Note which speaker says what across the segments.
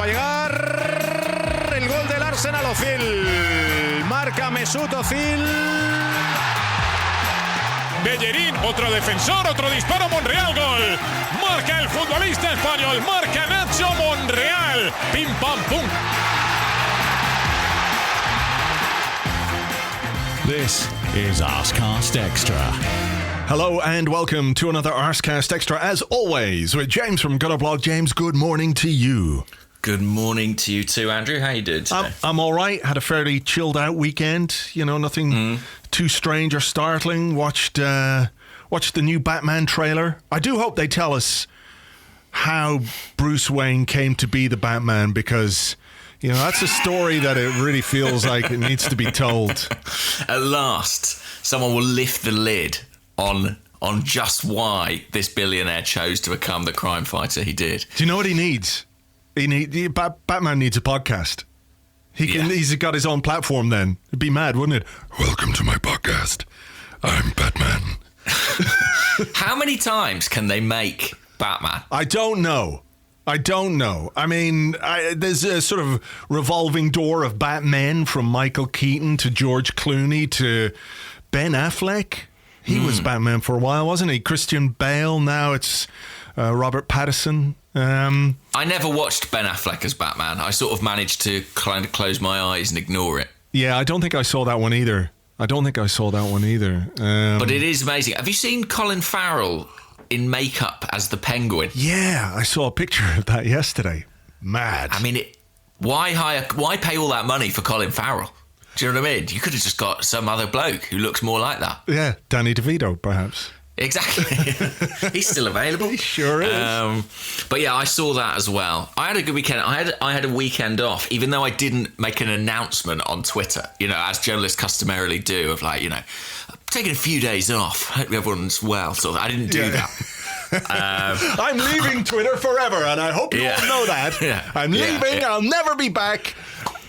Speaker 1: va a llegar el gol del Arsenal. Ozil marca Mesut Ozil.
Speaker 2: Bellerín, otro defensor, otro disparo, Monreal, gol. Marca el futbolista español, marca Nacho Monreal. Pim pam pum.
Speaker 3: This is Arsecast Extra.
Speaker 4: Hello and welcome to another Arsecast Extra, as always, with James from Gutterblog. James, good morning to you.
Speaker 5: Good morning to you too, Andrew. How you doing today?
Speaker 4: I'm all right. Had a fairly chilled out weekend. You know, nothing too strange or startling. Watched the new Batman trailer. I do hope they tell us how Bruce Wayne came to be the Batman, because, you know, that's a story that it really feels like it needs to be told.
Speaker 5: At last, someone will lift the lid on just why this billionaire chose to become the crime fighter he did.
Speaker 4: Do you know what he needs? Batman needs a podcast. He's got his own platform then. It'd be mad, wouldn't it? Welcome to my podcast. I'm Batman.
Speaker 5: How many times can they make Batman?
Speaker 4: I don't know. I mean, there's a sort of revolving door of Batmen, from Michael Keaton to George Clooney to Ben Affleck. He was Batman for a while, wasn't he? Christian Bale. Now it's Robert Pattinson.
Speaker 5: I never watched Ben Affleck as Batman. I sort of managed to kind of close my eyes and ignore it.
Speaker 4: Yeah, I don't think I saw that one either. But
Speaker 5: it is amazing. Have you seen Colin Farrell in makeup as the Penguin?
Speaker 4: Yeah, I saw a picture of that yesterday. Mad.
Speaker 5: I mean, why pay all that money for Colin Farrell? Do you know what I mean? You could have just got some other bloke who looks more like that.
Speaker 4: Yeah, Danny DeVito, perhaps.
Speaker 5: Exactly. He's still available.
Speaker 4: He sure is.
Speaker 5: But yeah, I saw that as well. I had a good weekend. I had a weekend off, even though I didn't make an announcement on Twitter, you know, as journalists customarily do, of like, you know, taking a few days off. Hope everyone's well. So I didn't do that.
Speaker 4: I'm leaving Twitter forever, and I hope you all know that.
Speaker 5: Yeah.
Speaker 4: I'm leaving. I'll never be back.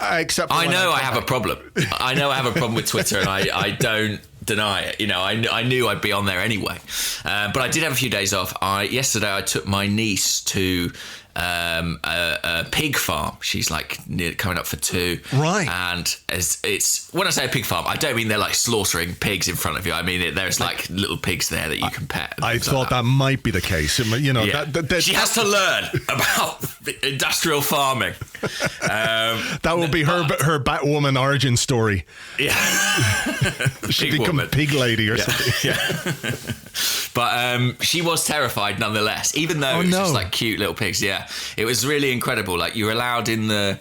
Speaker 4: Except
Speaker 5: I know I have a problem. I know I have a problem with Twitter, and I don't deny it. You know, I knew I'd be on there anyway. But I did have a few days off. Yesterday I took my niece to a pig farm. She's like coming up for 2.
Speaker 4: Right.
Speaker 5: And it's when I say a pig farm, I don't mean they're like slaughtering pigs in front of you. I mean there's like little pigs there that you can pet.
Speaker 4: I thought that might be the case. You know,
Speaker 5: yeah. She has to learn about industrial farming.
Speaker 4: That will be her Batwoman origin story.
Speaker 5: Yeah.
Speaker 4: She become a pig lady or something.
Speaker 5: Yeah. But she was terrified nonetheless, even though it was just like cute little pigs. Yeah, it was really incredible. Like, you're allowed in the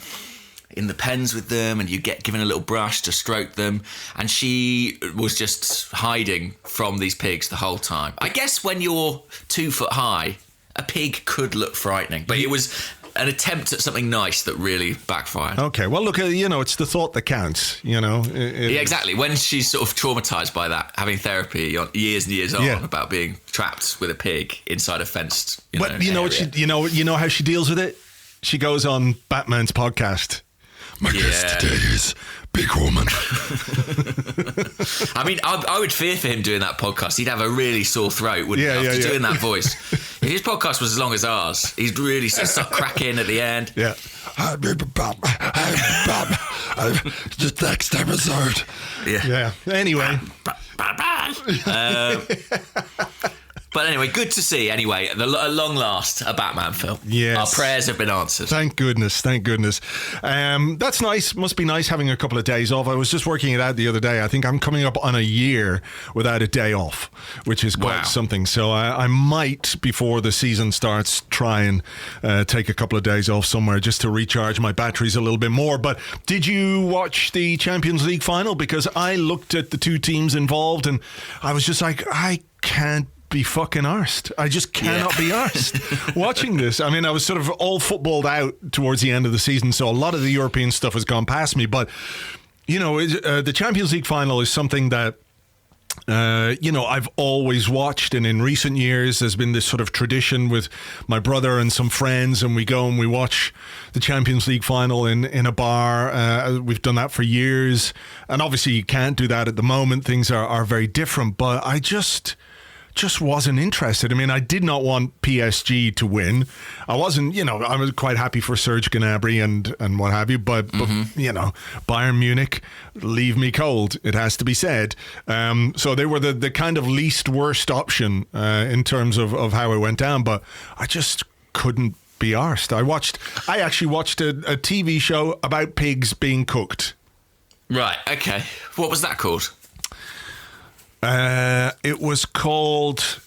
Speaker 5: pens with them, and you get given a little brush to stroke them, and she was just hiding from these pigs the whole time. I guess when you're 2 foot high, a pig could look frightening, but it was an attempt at something nice that really backfired.
Speaker 4: Okay, well, look, you know, it's the thought that counts, you know.
Speaker 5: Yeah, exactly. When she's sort of traumatised by that, having therapy years and years on about being trapped with a pig inside a fenced, you know
Speaker 4: know how she deals with it? She goes on Batman's podcast. My guest today is Big Woman.
Speaker 5: I mean, I would fear for him doing that podcast. He'd have a really sore throat, wouldn't he, after doing that voice. If his podcast was as long as ours, he'd really start cracking at the end.
Speaker 4: Yeah. Just next episode. Yeah. Anyway.
Speaker 5: But anyway, good to see. Anyway, at long last, a Batman film.
Speaker 4: Yes.
Speaker 5: Our prayers have been answered.
Speaker 4: Thank goodness. That's nice. Must be nice having a couple of days off. I was just working it out the other day. I think I'm coming up on a year without a day off, which is quite something. So I might, before the season starts, try and take a couple of days off somewhere just to recharge my batteries a little bit more. But did you watch the Champions League final? Because I looked at the 2 teams involved, and I was just like, I can't be fucking arsed. I just cannot be arsed watching this. I mean, I was sort of all footballed out towards the end of the season, so a lot of the European stuff has gone past me. But, you know, the Champions League final is something that I've always watched, and in recent years there's been this sort of tradition with my brother and some friends, and we go and we watch the Champions League final in a bar. We've done that for years, and obviously you can't do that at the moment. Things are very different, but I just just wasn't interested. I mean, I did not want PSG to win. I wasn't, I was quite happy for Serge Gnabry and what have you, but Bayern Munich leave me cold, it has to be said. So they were the kind of least worst option in terms of how it went down, but I just couldn't be arsed. I actually watched a TV show about pigs being cooked.
Speaker 5: Right, okay. What was that called?
Speaker 4: It was called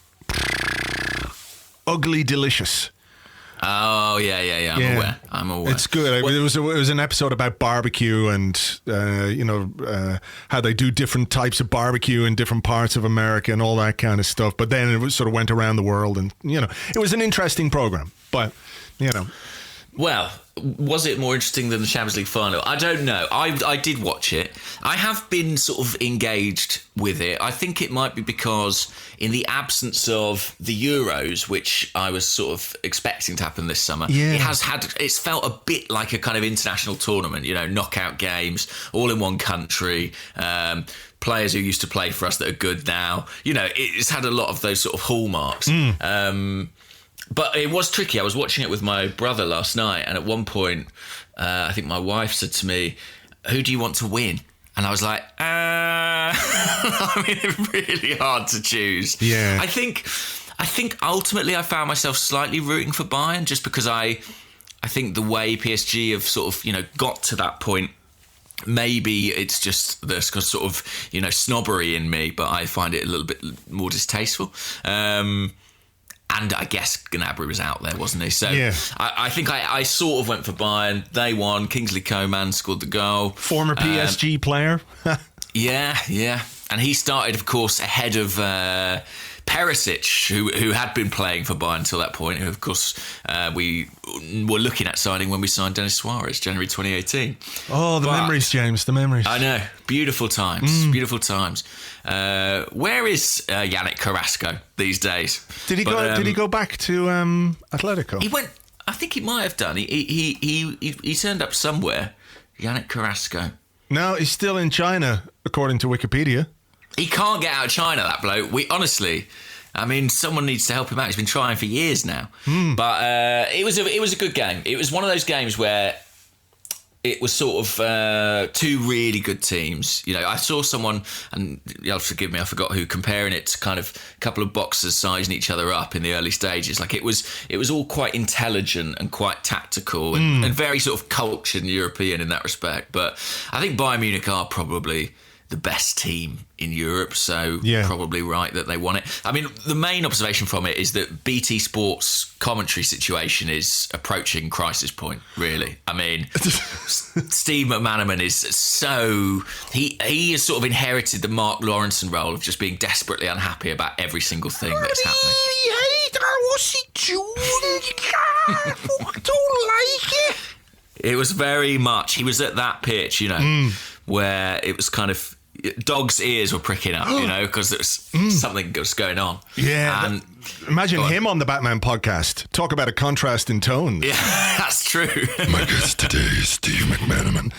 Speaker 4: Ugly Delicious.
Speaker 5: Oh, yeah. I'm aware.
Speaker 4: It's good. It was an episode about barbecue and, how they do different types of barbecue in different parts of America and all that kind of stuff. But then it sort of went around the world and, it was an interesting program. But,
Speaker 5: Well, was it more interesting than the Champions League final? I don't know. I did watch it. I have been sort of engaged with it. I think it might be because in the absence of the Euros, which I was sort of expecting to happen this summer, it's felt a bit like a kind of international tournament, knockout games, all in one country, players who used to play for us that are good now. It's had a lot of those sort of hallmarks. But it was tricky. I was watching it with my brother last night, and at one point, I think my wife said to me, "Who do you want to win?" And I was like, I mean, it's really hard to choose.
Speaker 4: Yeah.
Speaker 5: I think ultimately I found myself slightly rooting for Bayern just because I think the way PSG have sort of, got to that point, maybe it's just the sort of, snobbery in me, but I find it a little bit more distasteful. And I guess Gnabry was out there, wasn't he? So yeah. I think I sort of went for Bayern. They won. Kingsley Coman scored the goal.
Speaker 4: Former PSG player.
Speaker 5: Yeah. And he started, of course, ahead of Perisic, who had been playing for Bayern until that point, who, of course, we were looking at signing when we signed Denis Suarez, January 2018.
Speaker 4: Oh, memories, James, the memories.
Speaker 5: I know. Beautiful times. Beautiful times. Where is Yannick Carrasco these days?
Speaker 4: Did he go back to Atletico?
Speaker 5: He went. I think he might have done. He turned up somewhere. Yannick Carrasco.
Speaker 4: No, he's still in China, according to Wikipedia.
Speaker 5: He can't get out of China, that bloke. Someone needs to help him out. He's been trying for years now. But it was a good game. It was one of those games where it was sort of two really good teams. I saw someone, and you'll forgive me, I forgot who, comparing it to kind of a couple of boxers sizing each other up in the early stages. Like it was all quite intelligent and quite tactical and very sort of cultured and European in that respect. But I think Bayern Munich are probably the best team in Europe, so probably right that they won it. I mean, the main observation from it is that BT Sports commentary situation is approaching crisis point, really. I mean, Steve McManaman is so... He has sort of inherited the Mark Lawrenson role of just being desperately unhappy about every single thing that's happening.
Speaker 4: I don't like it.
Speaker 5: It was very much... He was at that pitch, where it was kind of... Dogs' ears were pricking up, because there was something was going on.
Speaker 4: Yeah. And imagine him on the Batman podcast. Talk about a contrast in tones.
Speaker 5: Yeah, that's true.
Speaker 4: My guest today is Steve McManaman.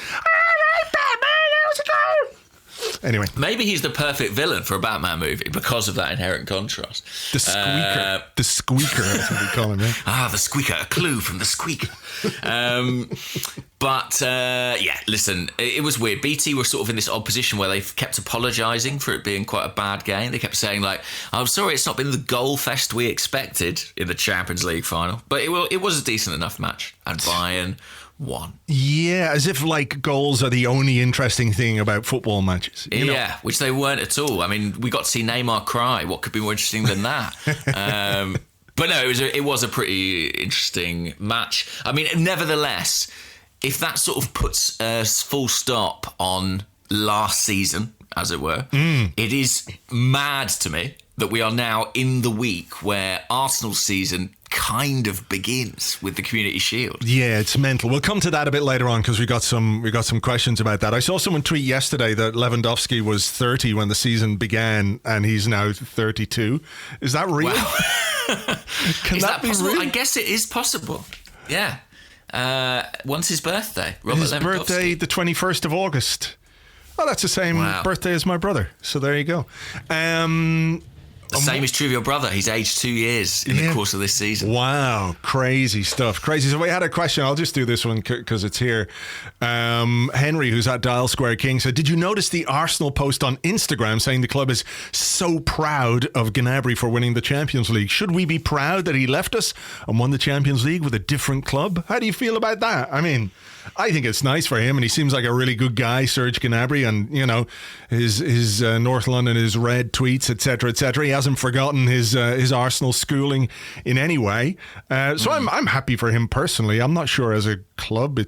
Speaker 4: Anyway.
Speaker 5: Maybe he's the perfect villain for a Batman movie because of that inherent contrast.
Speaker 4: The Squeaker. The Squeaker, that's what we call him, yeah?
Speaker 5: The Squeaker. A clue from the Squeaker. Listen, it was weird. BT were sort of in this odd position where they've kept apologising for it being quite a bad game. They kept saying, I'm sorry, it's not been the goal fest we expected in the Champions League final. But it was a decent enough match. And Bayern won.
Speaker 4: Yeah, as if goals are the only interesting thing about football matches.
Speaker 5: Yeah, which they weren't at all. I mean, we got to see Neymar cry. What could be more interesting than that? But no, it was a pretty interesting match. I mean, nevertheless, if that sort of puts a full stop on last season, as it were, it is mad to me that we are now in the week where Arsenal's season kind of begins with the Community Shield.
Speaker 4: Yeah, it's mental. We'll come to that a bit later on because we got some questions about that. I saw someone tweet yesterday that Lewandowski was 30 when the season began and he's now 32. Is that real?
Speaker 5: Wow.
Speaker 4: Can that be
Speaker 5: possible?
Speaker 4: real?
Speaker 5: I guess it is possible. Yeah. When's his birthday?
Speaker 4: His birthday, the 21st of August. Oh, that's the same birthday as my brother. So there you go.
Speaker 5: The same is true of your brother. He's aged 2 years in the course of this season.
Speaker 4: Wow, crazy stuff. Crazy. So we had a question. I'll just do this one because it's here. Henry, who's at Dial Square King, said, did you notice the Arsenal post on Instagram saying the club is so proud of Gnabry for winning the Champions League? Should we be proud that he left us and won the Champions League with a different club? How do you feel about that? I mean, I think it's nice for him, and he seems like a really good guy, Serge Gnabry, and you know his North London, his red tweets, etc., etc. He hasn't forgotten his Arsenal schooling in any way. So I'm happy for him personally. I'm not sure as a club,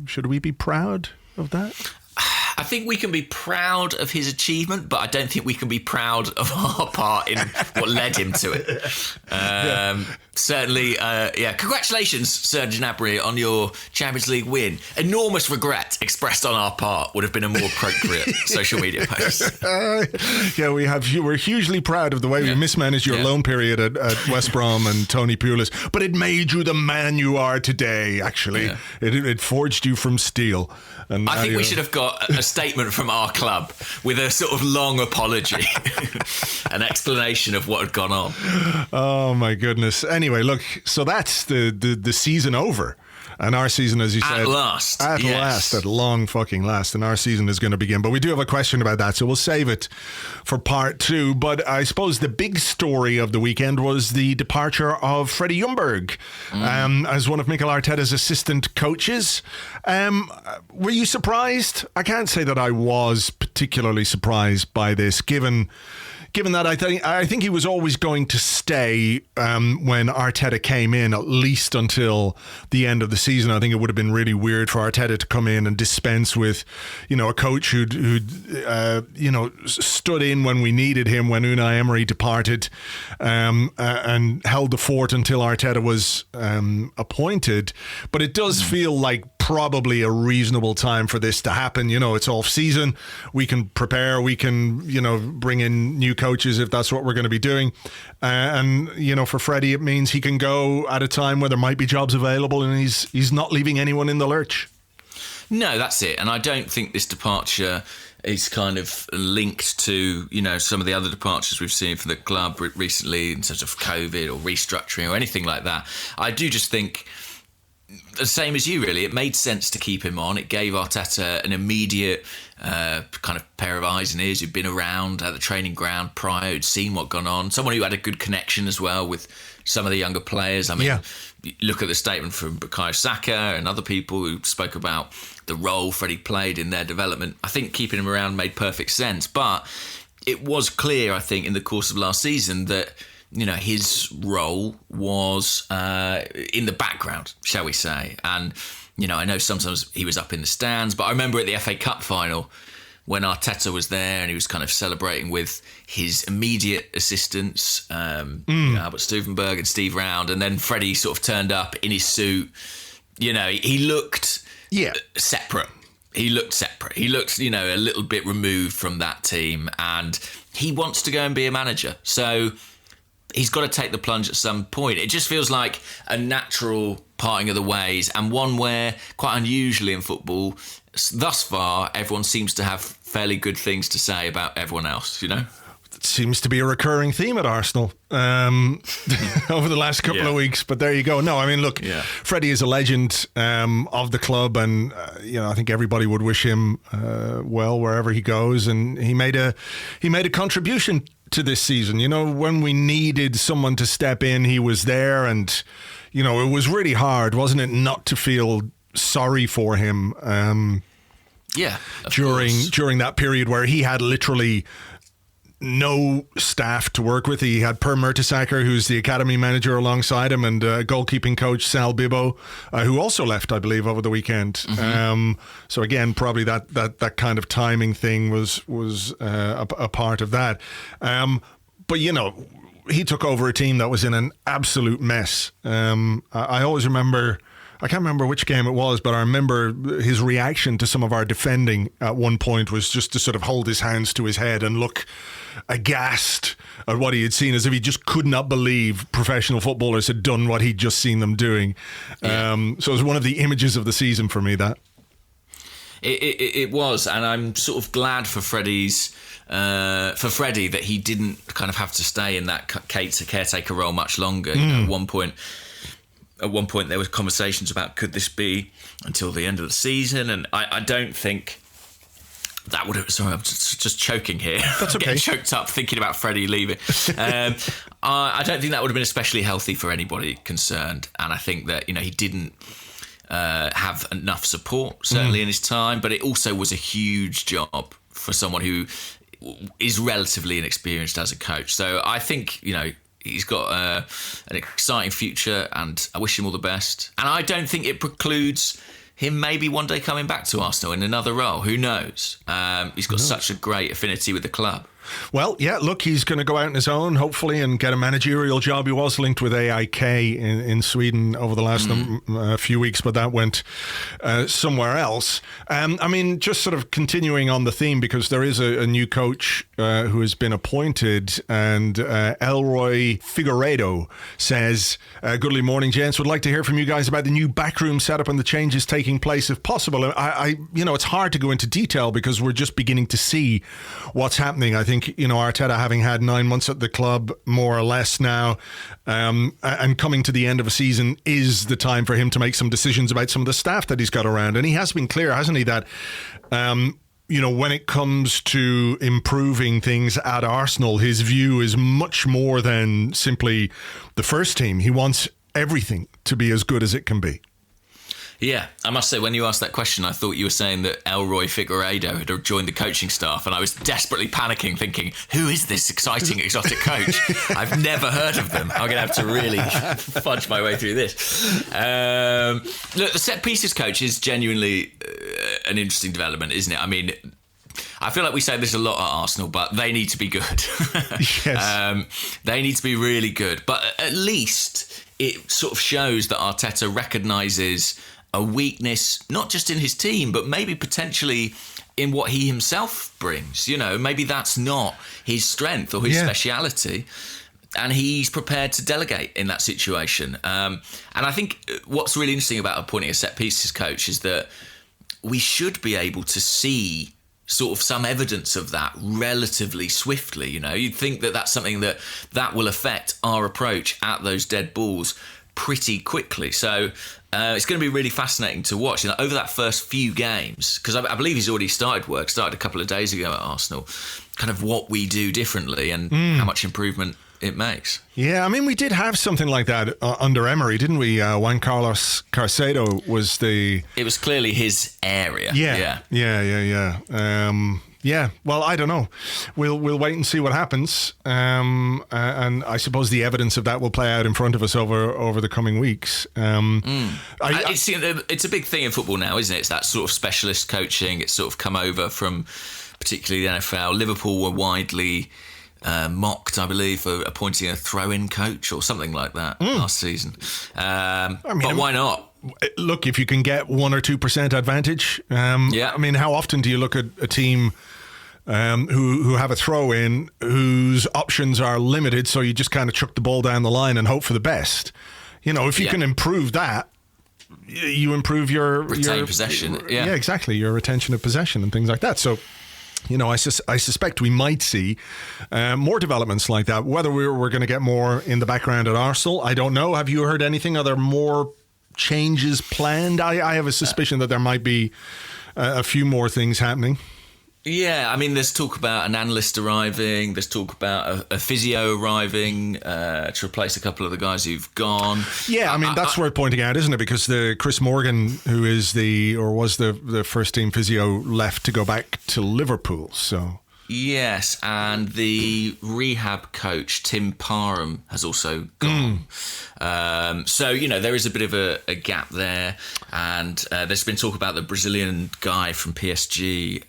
Speaker 4: should we be proud of that?
Speaker 5: I think we can be proud of his achievement, but I don't think we can be proud of our part in what led him to it. Certainly, congratulations, Serge Gnabry, on your Champions League win. Enormous regret expressed on our part would have been a more appropriate social media post.
Speaker 4: We're hugely proud of the way we mismanaged your loan period at West Brom and Tony Pulis, but it made you the man you are today, actually. It forged you from steel. And
Speaker 5: I think we should have got a statement from our club with a sort of long apology, an explanation of what had gone on.
Speaker 4: Oh my goodness. Anyway, look, so that's the season over. And our season, as you said, at long fucking last, and our season is going to begin. But we do have a question about that, so we'll save it for part 2. But I suppose the big story of the weekend was the departure of Freddie Ljungberg as one of Mikel Arteta's assistant coaches. Were you surprised? I can't say that I was particularly surprised by this, given that I think he was always going to stay when Arteta came in, at least until the end of the season. I think it would have been really weird for Arteta to come in and dispense with, a coach who'd stood in when we needed him, when Unai Emery departed, and held the fort until Arteta was appointed. But it does feel like probably a reasonable time for this to happen. It's off season. We can prepare. We can, bring in new coaches if that's what we're going to be doing. And for Freddie, it means he can go at a time where there might be jobs available, and he's not leaving anyone in the lurch.
Speaker 5: No, that's it. And I don't think this departure is kind of linked to, some of the other departures we've seen for the club recently in terms of COVID or restructuring or anything like that. I do just think, the same as you, really, it made sense to keep him on. It gave Arteta an immediate kind of pair of eyes and ears who'd been around at the training ground prior, who'd seen what gone on. Someone who had a good connection as well with some of the younger players. I mean, look at the statement from Bukayo Saka and other people who spoke about the role Freddie played in their development. I think keeping him around made perfect sense. But it was clear, I think, in the course of last season that his role was in the background, shall we say. And, I know sometimes he was up in the stands, but I remember at the FA Cup final when Arteta was there and he was kind of celebrating with his immediate assistants, Albert Stuvenberg and Steve Round, and then Freddie sort of turned up in his suit. He looked separate. He looked separate. He looked, a little bit removed from that team, and he wants to go and be a manager. So he's got to take the plunge at some point. It just feels like a natural parting of the ways, and one where, quite unusually in football, thus far, everyone seems to have fairly good things to say about everyone else, It
Speaker 4: seems to be a recurring theme at Arsenal over the last couple of weeks, but there you go. No, I mean, look, Freddie is a legend of the club, and I think everybody would wish him well wherever he goes, and he made a contribution to this season. When we needed someone to step in, he was there, and it was really hard, wasn't it, not to feel sorry for him during that period where he had literally no staff to work with. He had Per Mertesacker, who's the academy manager, alongside him, and goalkeeping coach Sal Bibbo, who also left, I believe, over the weekend. So again, probably that kind of timing thing was a part of that. But he took over a team that was in an absolute mess. I always remember, I can't remember which game it was, but I remember his reaction to some of our defending at one point was just to sort of hold his hands to his head and look aghast at what he had seen, as if he just could not believe professional footballers had done what he'd just seen them doing. So it was one of the images of the season for me, that.
Speaker 5: It was, and I'm sort of glad for Freddie that he didn't kind of have to stay in that caretaker role much longer. You know, at one point there were conversations about could this be until the end of the season, and I don't think that would have... Sorry, I'm just choking here.
Speaker 4: That's okay.
Speaker 5: Getting choked up thinking about Freddie leaving. I don't think that would have been especially healthy for anybody concerned, and I think that, you know, he didn't have enough support, certainly in his time, but it also was a huge job for someone who is relatively inexperienced as a coach. So I think, you know, he's got an exciting future, and I wish him all the best. And I don't think it precludes him maybe one day coming back to Arsenal in another role. Who knows? He's got such a great affinity with the club.
Speaker 4: Well, yeah, look, he's going to go out on his own, hopefully, and get a managerial job. He was linked with AIK in Sweden over the last few weeks, but that went somewhere else. I mean, just sort of continuing on the theme, because there is a new coach who has been appointed, and Elroy Figueiredo says, "Good morning, gents. Would like to hear from you guys about the new backroom setup and the changes taking place, if possible." I you know, it's hard to go into detail because we're just beginning to see what's happening. I think, you know, Arteta, having had 9 months at the club, more or less now, and coming to the end of a season, is the time for him to make some decisions about some of the staff that he's got around. And he has been clear, hasn't he, that you know, when it comes to improving things at Arsenal, his view is much more than simply the first team. He wants everything to be as good as it can be.
Speaker 5: Yeah, I must say, when you asked that question, I thought you were saying that Elroy Figueiredo had joined the coaching staff, and I was desperately panicking, thinking, who is this exciting, exotic coach? I've never heard of them. I'm going to have to really fudge my way through this. Look, the set pieces coach is genuinely an interesting development, isn't it? I mean, I feel like we say this a lot at Arsenal, but they need to be good.
Speaker 4: Yes.
Speaker 5: They need to be really good. But at least it sort of shows that Arteta recognises a weakness, not just in his team, but maybe potentially in what he himself brings. You know, maybe that's not his strength or his speciality, and he's prepared to delegate in that situation. And I think what's really interesting about appointing a set pieces coach is that we should be able to see sort of some evidence of that relatively swiftly. You know, you'd think that that's something that will affect our approach at those dead balls pretty quickly. So it's going to be really fascinating to watch. You know, over that first few games, because I believe he's already started a couple of days ago at Arsenal, kind of what we do differently and how much improvement it makes.
Speaker 4: Yeah, I mean, we did have something like that under Emery, didn't we? Juan Carlos Caicedo was the...
Speaker 5: It was clearly his area.
Speaker 4: Yeah. Yeah, well, I don't know. We'll wait and see what happens, and I suppose the evidence of that will play out in front of us over the coming weeks.
Speaker 5: It's a big thing in football now, isn't it? It's that sort of specialist coaching. It's sort of come over from particularly the NFL. Liverpool were widely mocked, I believe, for appointing a throw-in coach or something like that last season. But why not?
Speaker 4: Look, if you can get 1 or 2% advantage, I mean, how often do you look at a team who have a throw in whose options are limited, so you just kind of chuck the ball down the line and hope for the best? You know, if you can improve that, you improve your
Speaker 5: possession. Yeah,
Speaker 4: exactly, your retention of possession and things like that. So, you know, I suspect we might see more developments like that. Whether we're going to get more in the background at Arsenal, I don't know. Have you heard anything? Are there more changes planned? I have a suspicion that there might be a few more things happening.
Speaker 5: Yeah, I mean, there's talk about an analyst arriving. There's talk about a physio arriving to replace a couple of the guys who've gone.
Speaker 4: Yeah, I mean, that's worth pointing out, isn't it? Because the Chris Morgan, who is was the first team physio, left to go back to Liverpool. So
Speaker 5: yes, and the rehab coach Tim Parham has also gone. So, you know, there is a bit of a gap there, and there's been talk about the Brazilian guy from PSG,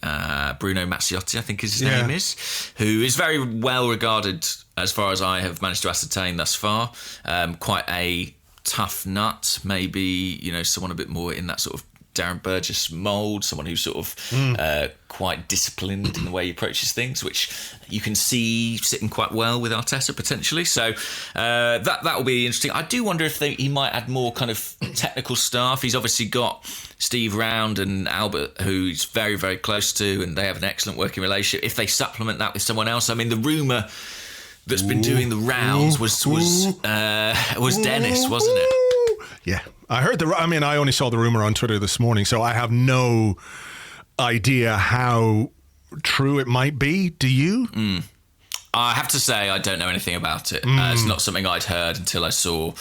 Speaker 5: Bruno Mazziotti, I think his name is, who is very well regarded as far as I have managed to ascertain thus far. Quite a tough nut, maybe, you know, someone a bit more in that sort of Darren Burgess mould, someone who's sort of quite disciplined in the way he approaches things, which you can see sitting quite well with Arteta potentially. So that will be interesting. I do wonder if he might add more kind of technical staff. He's obviously got Steve Round and Albert, who he's very, very close to, and they have an excellent working relationship. If they supplement that with someone else, I mean, the rumour that's been doing the rounds was Dennis, wasn't it?
Speaker 4: Yeah, I heard I only saw the rumour on Twitter this morning, so I have no idea how true it might be. Do you?
Speaker 5: I have to say I don't know anything about it. It's not something I'd heard until I saw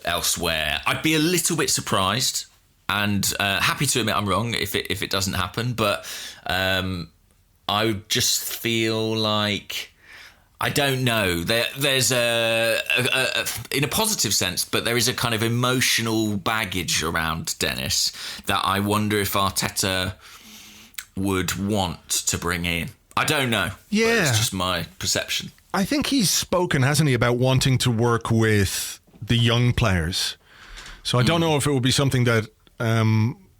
Speaker 5: elsewhere. I'd be a little bit surprised and happy to admit I'm wrong if it doesn't happen, but I just feel like, I don't know. There's in a positive sense, but there is a kind of emotional baggage around Dennis that I wonder if Arteta would want to bring in. I don't know. Yeah, it's just my perception.
Speaker 4: I think he's spoken, hasn't he, about wanting to work with the young players. So I don't know if it would be something that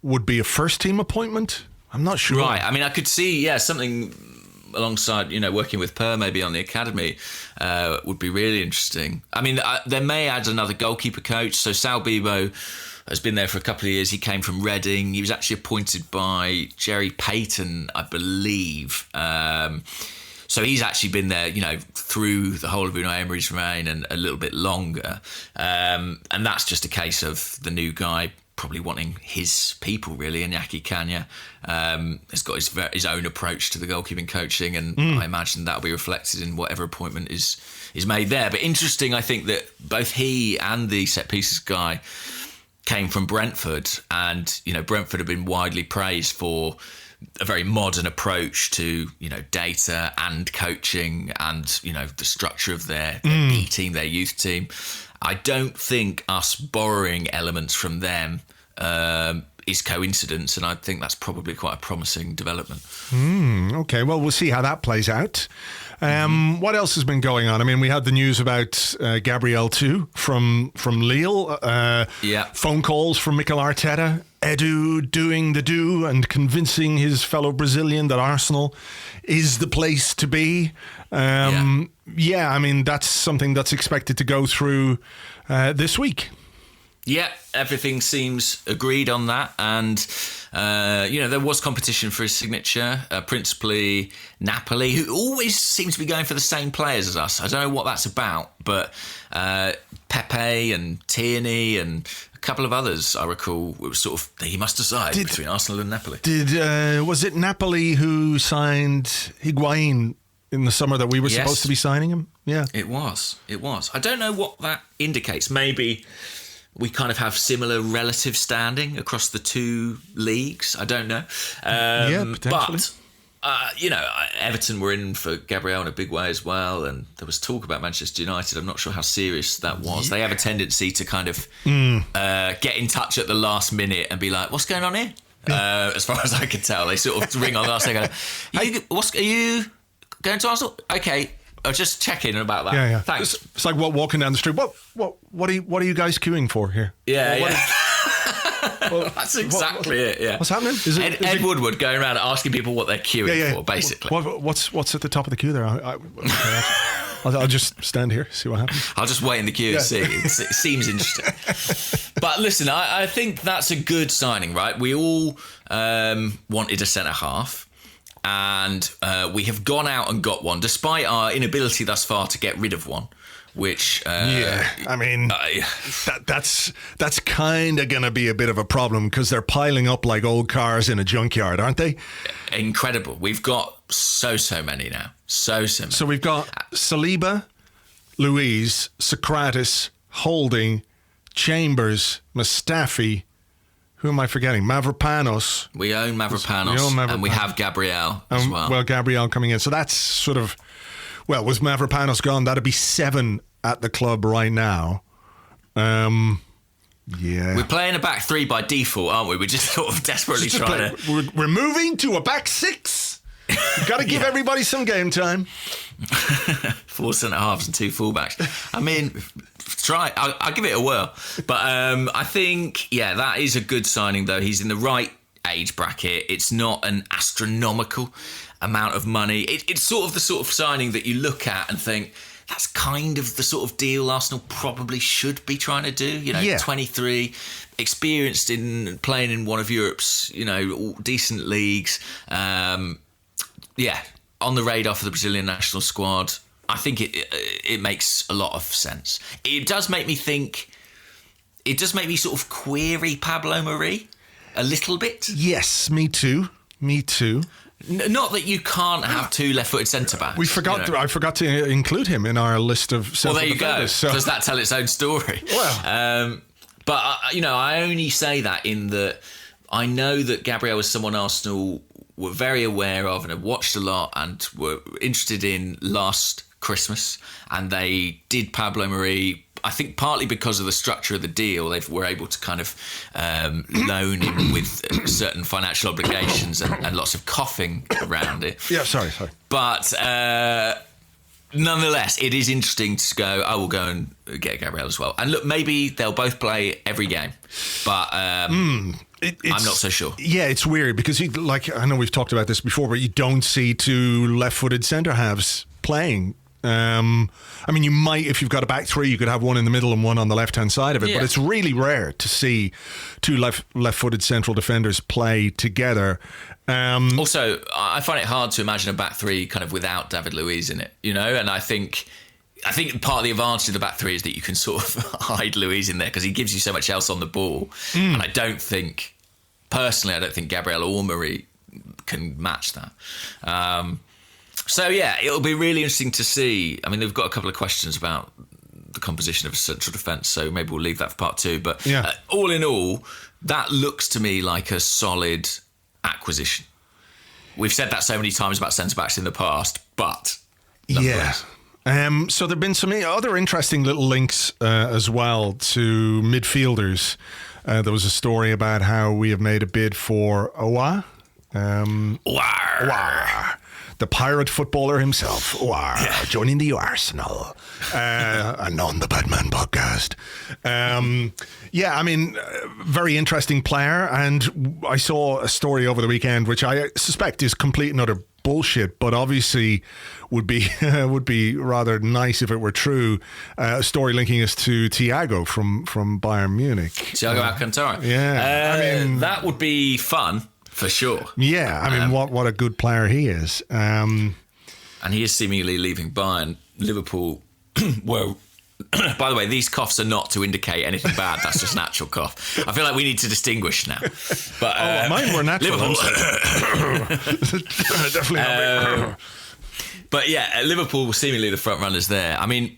Speaker 4: would be a first team appointment. I'm not sure.
Speaker 5: Right. I mean, I could see, something alongside, working with Per maybe on the academy would be really interesting. I mean, they may add another goalkeeper coach. So Sal Bibo has been there for a couple of years. He came from Reading. He was actually appointed by Jerry Payton, I believe. So he's actually been there, through the whole of Unai Emery's reign and a little bit longer. And that's just a case of the new guy probably wanting his people, really. And Iñaki Caña has got his own approach to the goalkeeping coaching, and I imagine that'll be reflected in whatever appointment is made there. But interesting, I think that both he and the set pieces guy came from Brentford, and Brentford have been widely praised for a very modern approach to data and coaching and the structure of their B team, their youth team. I don't think us borrowing elements from them is coincidence, and I think that's probably quite a promising development.
Speaker 4: Okay, well, we'll see how that plays out. What else has been going on? I mean, we had the news about Gabriel too from Lille. Phone calls from Mikel Arteta. Edu doing the do and convincing his fellow Brazilian that Arsenal is the place to be. Yeah, I mean, that's something that's expected to go through this week.
Speaker 5: Yeah, everything seems agreed on that. And, there was competition for his signature, principally Napoli, who always seem to be going for the same players as us. I don't know what that's about, but Pepe and Tierney and a couple of others, I recall, it was sort of, he must decide between Arsenal and Napoli.
Speaker 4: Was it Napoli who signed Higuain in the summer that we were supposed to be signing him? Yeah. It was.
Speaker 5: I don't know what that indicates. Maybe we kind of have similar relative standing across the two leagues. I don't know. Potentially. But, Everton were in for Gabriel in a big way as well. And there was talk about Manchester United. I'm not sure how serious that was. They have a tendency to kind of get in touch at the last minute and be like, what's going on here? As far as I can tell, they sort of ring on the last second. Are you going to Arsenal? Okay. I'll just check in about that.
Speaker 4: Yeah.
Speaker 5: Thanks.
Speaker 4: It's like walking down the street. What are you guys queuing for here?
Speaker 5: That's exactly it. Yeah.
Speaker 4: What's happening?
Speaker 5: Ed Woodward going around asking people what they're queuing for, basically.
Speaker 4: What's at the top of the queue there? I'll just stand here, see what happens.
Speaker 5: I'll just wait in the queue and see. It seems interesting. But listen, I think that's a good signing, right? We all wanted a centre half. And we have gone out and got one, despite our inability thus far to get rid of one. Which
Speaker 4: I mean, that's kind of going to be a bit of a problem because they're piling up like old cars in a junkyard, aren't they?
Speaker 5: Incredible. We've got so many now. So many.
Speaker 4: So we've got Saliba, Luiz, Socrates, Holding, Chambers, Mustafi. Who am I forgetting? Mavropanos.
Speaker 5: We own Mavropanos. And we have Gabriel as well.
Speaker 4: Well, Gabriel coming in. So that's sort of, was Mavropanos gone? That'd be 7 at the club right now. Yeah.
Speaker 5: We're playing a back 3 by default, aren't we? We're just sort of desperately trying to...
Speaker 4: We're moving to a back 6. You've got to give everybody some game time.
Speaker 5: 4 centre halves and 2 fullbacks. I mean, try. I'll give it a whirl. But I think, that is a good signing, though. He's in the right age bracket. It's not an astronomical amount of money. It's sort of the sort of signing that you look at and think, that's kind of the sort of deal Arsenal probably should be trying to do. 23, experienced in playing in one of Europe's, decent leagues. On the radar for the Brazilian national squad. I think it makes a lot of sense. It does make me think. It does make me sort of query Pablo Mari a little bit.
Speaker 4: Yes, me too.
Speaker 5: Not that you can't have two left-footed centre-backs.
Speaker 4: I forgot to include him in our list of centre-backs.
Speaker 5: Well, there you go. So. Does that tell its own story?
Speaker 4: Well,
Speaker 5: but I only say that in that I know that Gabriel was someone Arsenal were very aware of and had watched a lot and were interested in last Christmas, and they did Pablo Mari. I think partly because of the structure of the deal, they were able to kind of loan him with certain financial obligations and lots of coughing around it.
Speaker 4: Yeah, sorry.
Speaker 5: But nonetheless, it is interesting to go, I will go and get Gabriel as well. And look, maybe they'll both play every game, but I'm not so sure. Yeah,
Speaker 4: it's weird because, I know we've talked about this before, but you don't see two left-footed centre-halves playing. You might, if you've got a back three, you could have one in the middle and one on the left-hand side of it, but it's really rare to see two left-footed central defenders play together.
Speaker 5: Also, I find it hard to imagine a back three kind of without David Luiz in it, and I think part of the advantage of the back three is that you can sort of hide Luiz in there because he gives you so much else on the ball. And I don't think Gabriel or Mari can match that. It'll be really interesting to see. I mean, they've got a couple of questions about the composition of a central defence, so maybe we'll leave that for part two. But all in all, that looks to me like a solid acquisition. We've said that so many times about centre-backs in the past, but...
Speaker 4: So there have been some other interesting little links as well to midfielders. There was a story about how we have made a bid for Owa. The pirate footballer himself, joining the Arsenal, and on the Batman podcast. Very interesting player. And I saw a story over the weekend, which I suspect is complete and utter bullshit, but obviously would be rather nice if it were true. A story linking us to Thiago from Bayern Munich.
Speaker 5: Thiago Alcantara. That would be fun. For sure.
Speaker 4: Yeah, what a good player he is.
Speaker 5: And he is seemingly leaving Bayern. Liverpool, by the way, these coughs are not to indicate anything bad. That's just natural cough. I feel like we need to distinguish now. But
Speaker 4: mine were natural.
Speaker 5: Definitely not. But Liverpool seemingly the front runners there. I mean,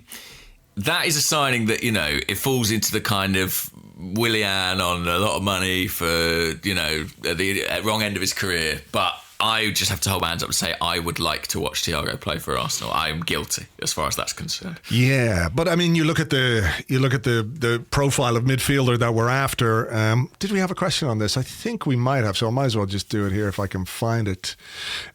Speaker 5: that is a signing that, it falls into the kind of Willian on a lot of money for, at the wrong end of his career. But I just have to hold my hands up and say I would like to watch Thiago play for Arsenal. I am guilty as far as that's concerned.
Speaker 4: Yeah, but you look at the profile of midfielder that we're after. Did we have a question on this? I think we might have, so I might as well just do it here if I can find it.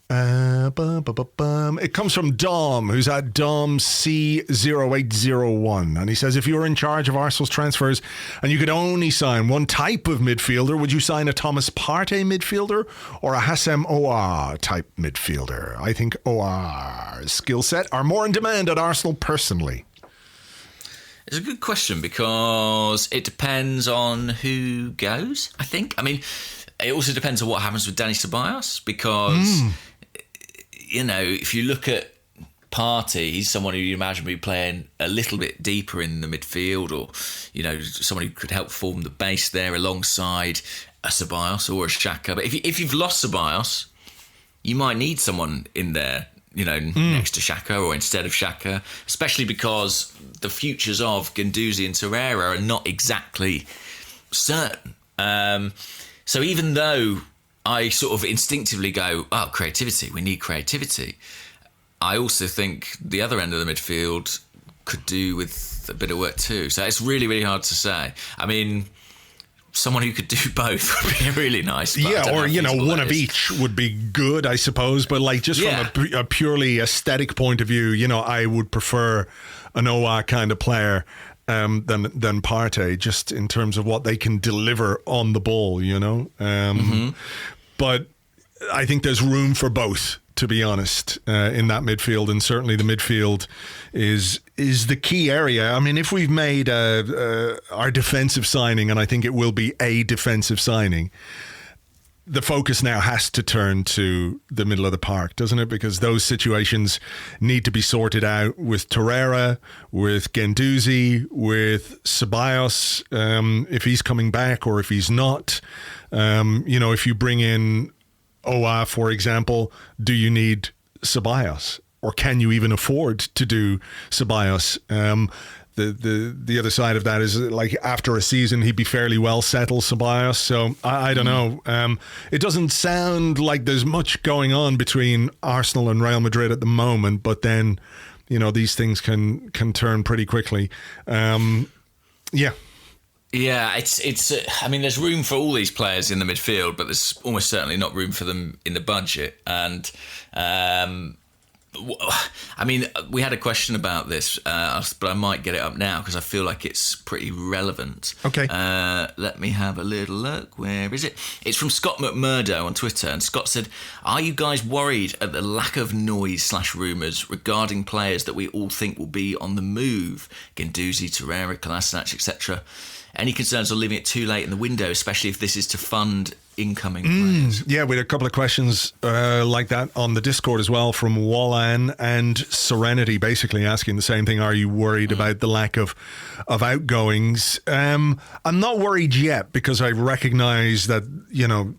Speaker 4: It comes from Dom, who's at Dom C0801, and he says, if you were in charge of Arsenal's transfers and you could only sign one type of midfielder, would you sign a Thomas Partey midfielder or a Hassem Aouar type midfielder? I think Aouar's skill set are more in demand at Arsenal personally.
Speaker 5: It's a good question because it depends on who goes, I think. I mean, it also depends on what happens with Dani Ceballos because, if you look at Partey, he's someone who you imagine be playing a little bit deeper in the midfield or, someone who could help form the base there alongside a Ceballos or a Xhaka. But if you've lost Ceballos, you might need someone in there, next to Xhaka or instead of Xhaka, especially because the futures of Guendouzi and Torreira are not exactly certain. So even though I sort of instinctively go, creativity, we need creativity, I also think the other end of the midfield could do with a bit of work too. So it's really, really hard to say. I mean, someone who could do both would be really nice.
Speaker 4: Or, one of each would be good, I suppose. But from a purely aesthetic point of view, I would prefer an Owa kind of player. than Partey, just in terms of what they can deliver on the ball, you know. But I think there's room for both, to be honest, in that midfield, and certainly the midfield is the key area. I mean, if we've made our defensive signing, and I think it will be a defensive signing, the focus now has to turn to the middle of the park, doesn't it? Because those situations need to be sorted out with Torreira, with Guendouzi, with Ceballos, if he's coming back or if he's not. You know, if you bring in Oa, for example, do you need Ceballos? Or can you even afford to do Ceballos? The other side of that is, like, after a season, he'd be fairly well settled, Ceballos. So I don't know. It doesn't sound like there's much going on between Arsenal and Real Madrid at the moment, but then, you know, these things can turn pretty quickly. Yeah.
Speaker 5: Yeah, it's. I mean, there's room for all these players in the midfield, but there's almost certainly not room for them in the budget. And I mean, we had a question about this, but I might get it up now because I feel like it's pretty relevant.
Speaker 4: Okay.
Speaker 5: Let me have a little look. Where is it? It's from Scott McMurdo on Twitter, and Scott said, "Are you guys worried at the lack of noise / rumours regarding players that we all think will be on the move? Guendouzi, Torreira, Kolasinac, etc. Any concerns on leaving it too late in the window, especially if this is to fund incoming players?"
Speaker 4: Yeah, we had a couple of questions like that on the Discord as well, from Wallan and Serenity, basically asking the same thing. Are you worried about the lack of outgoings? I'm not worried yet, because I recognise that, you know,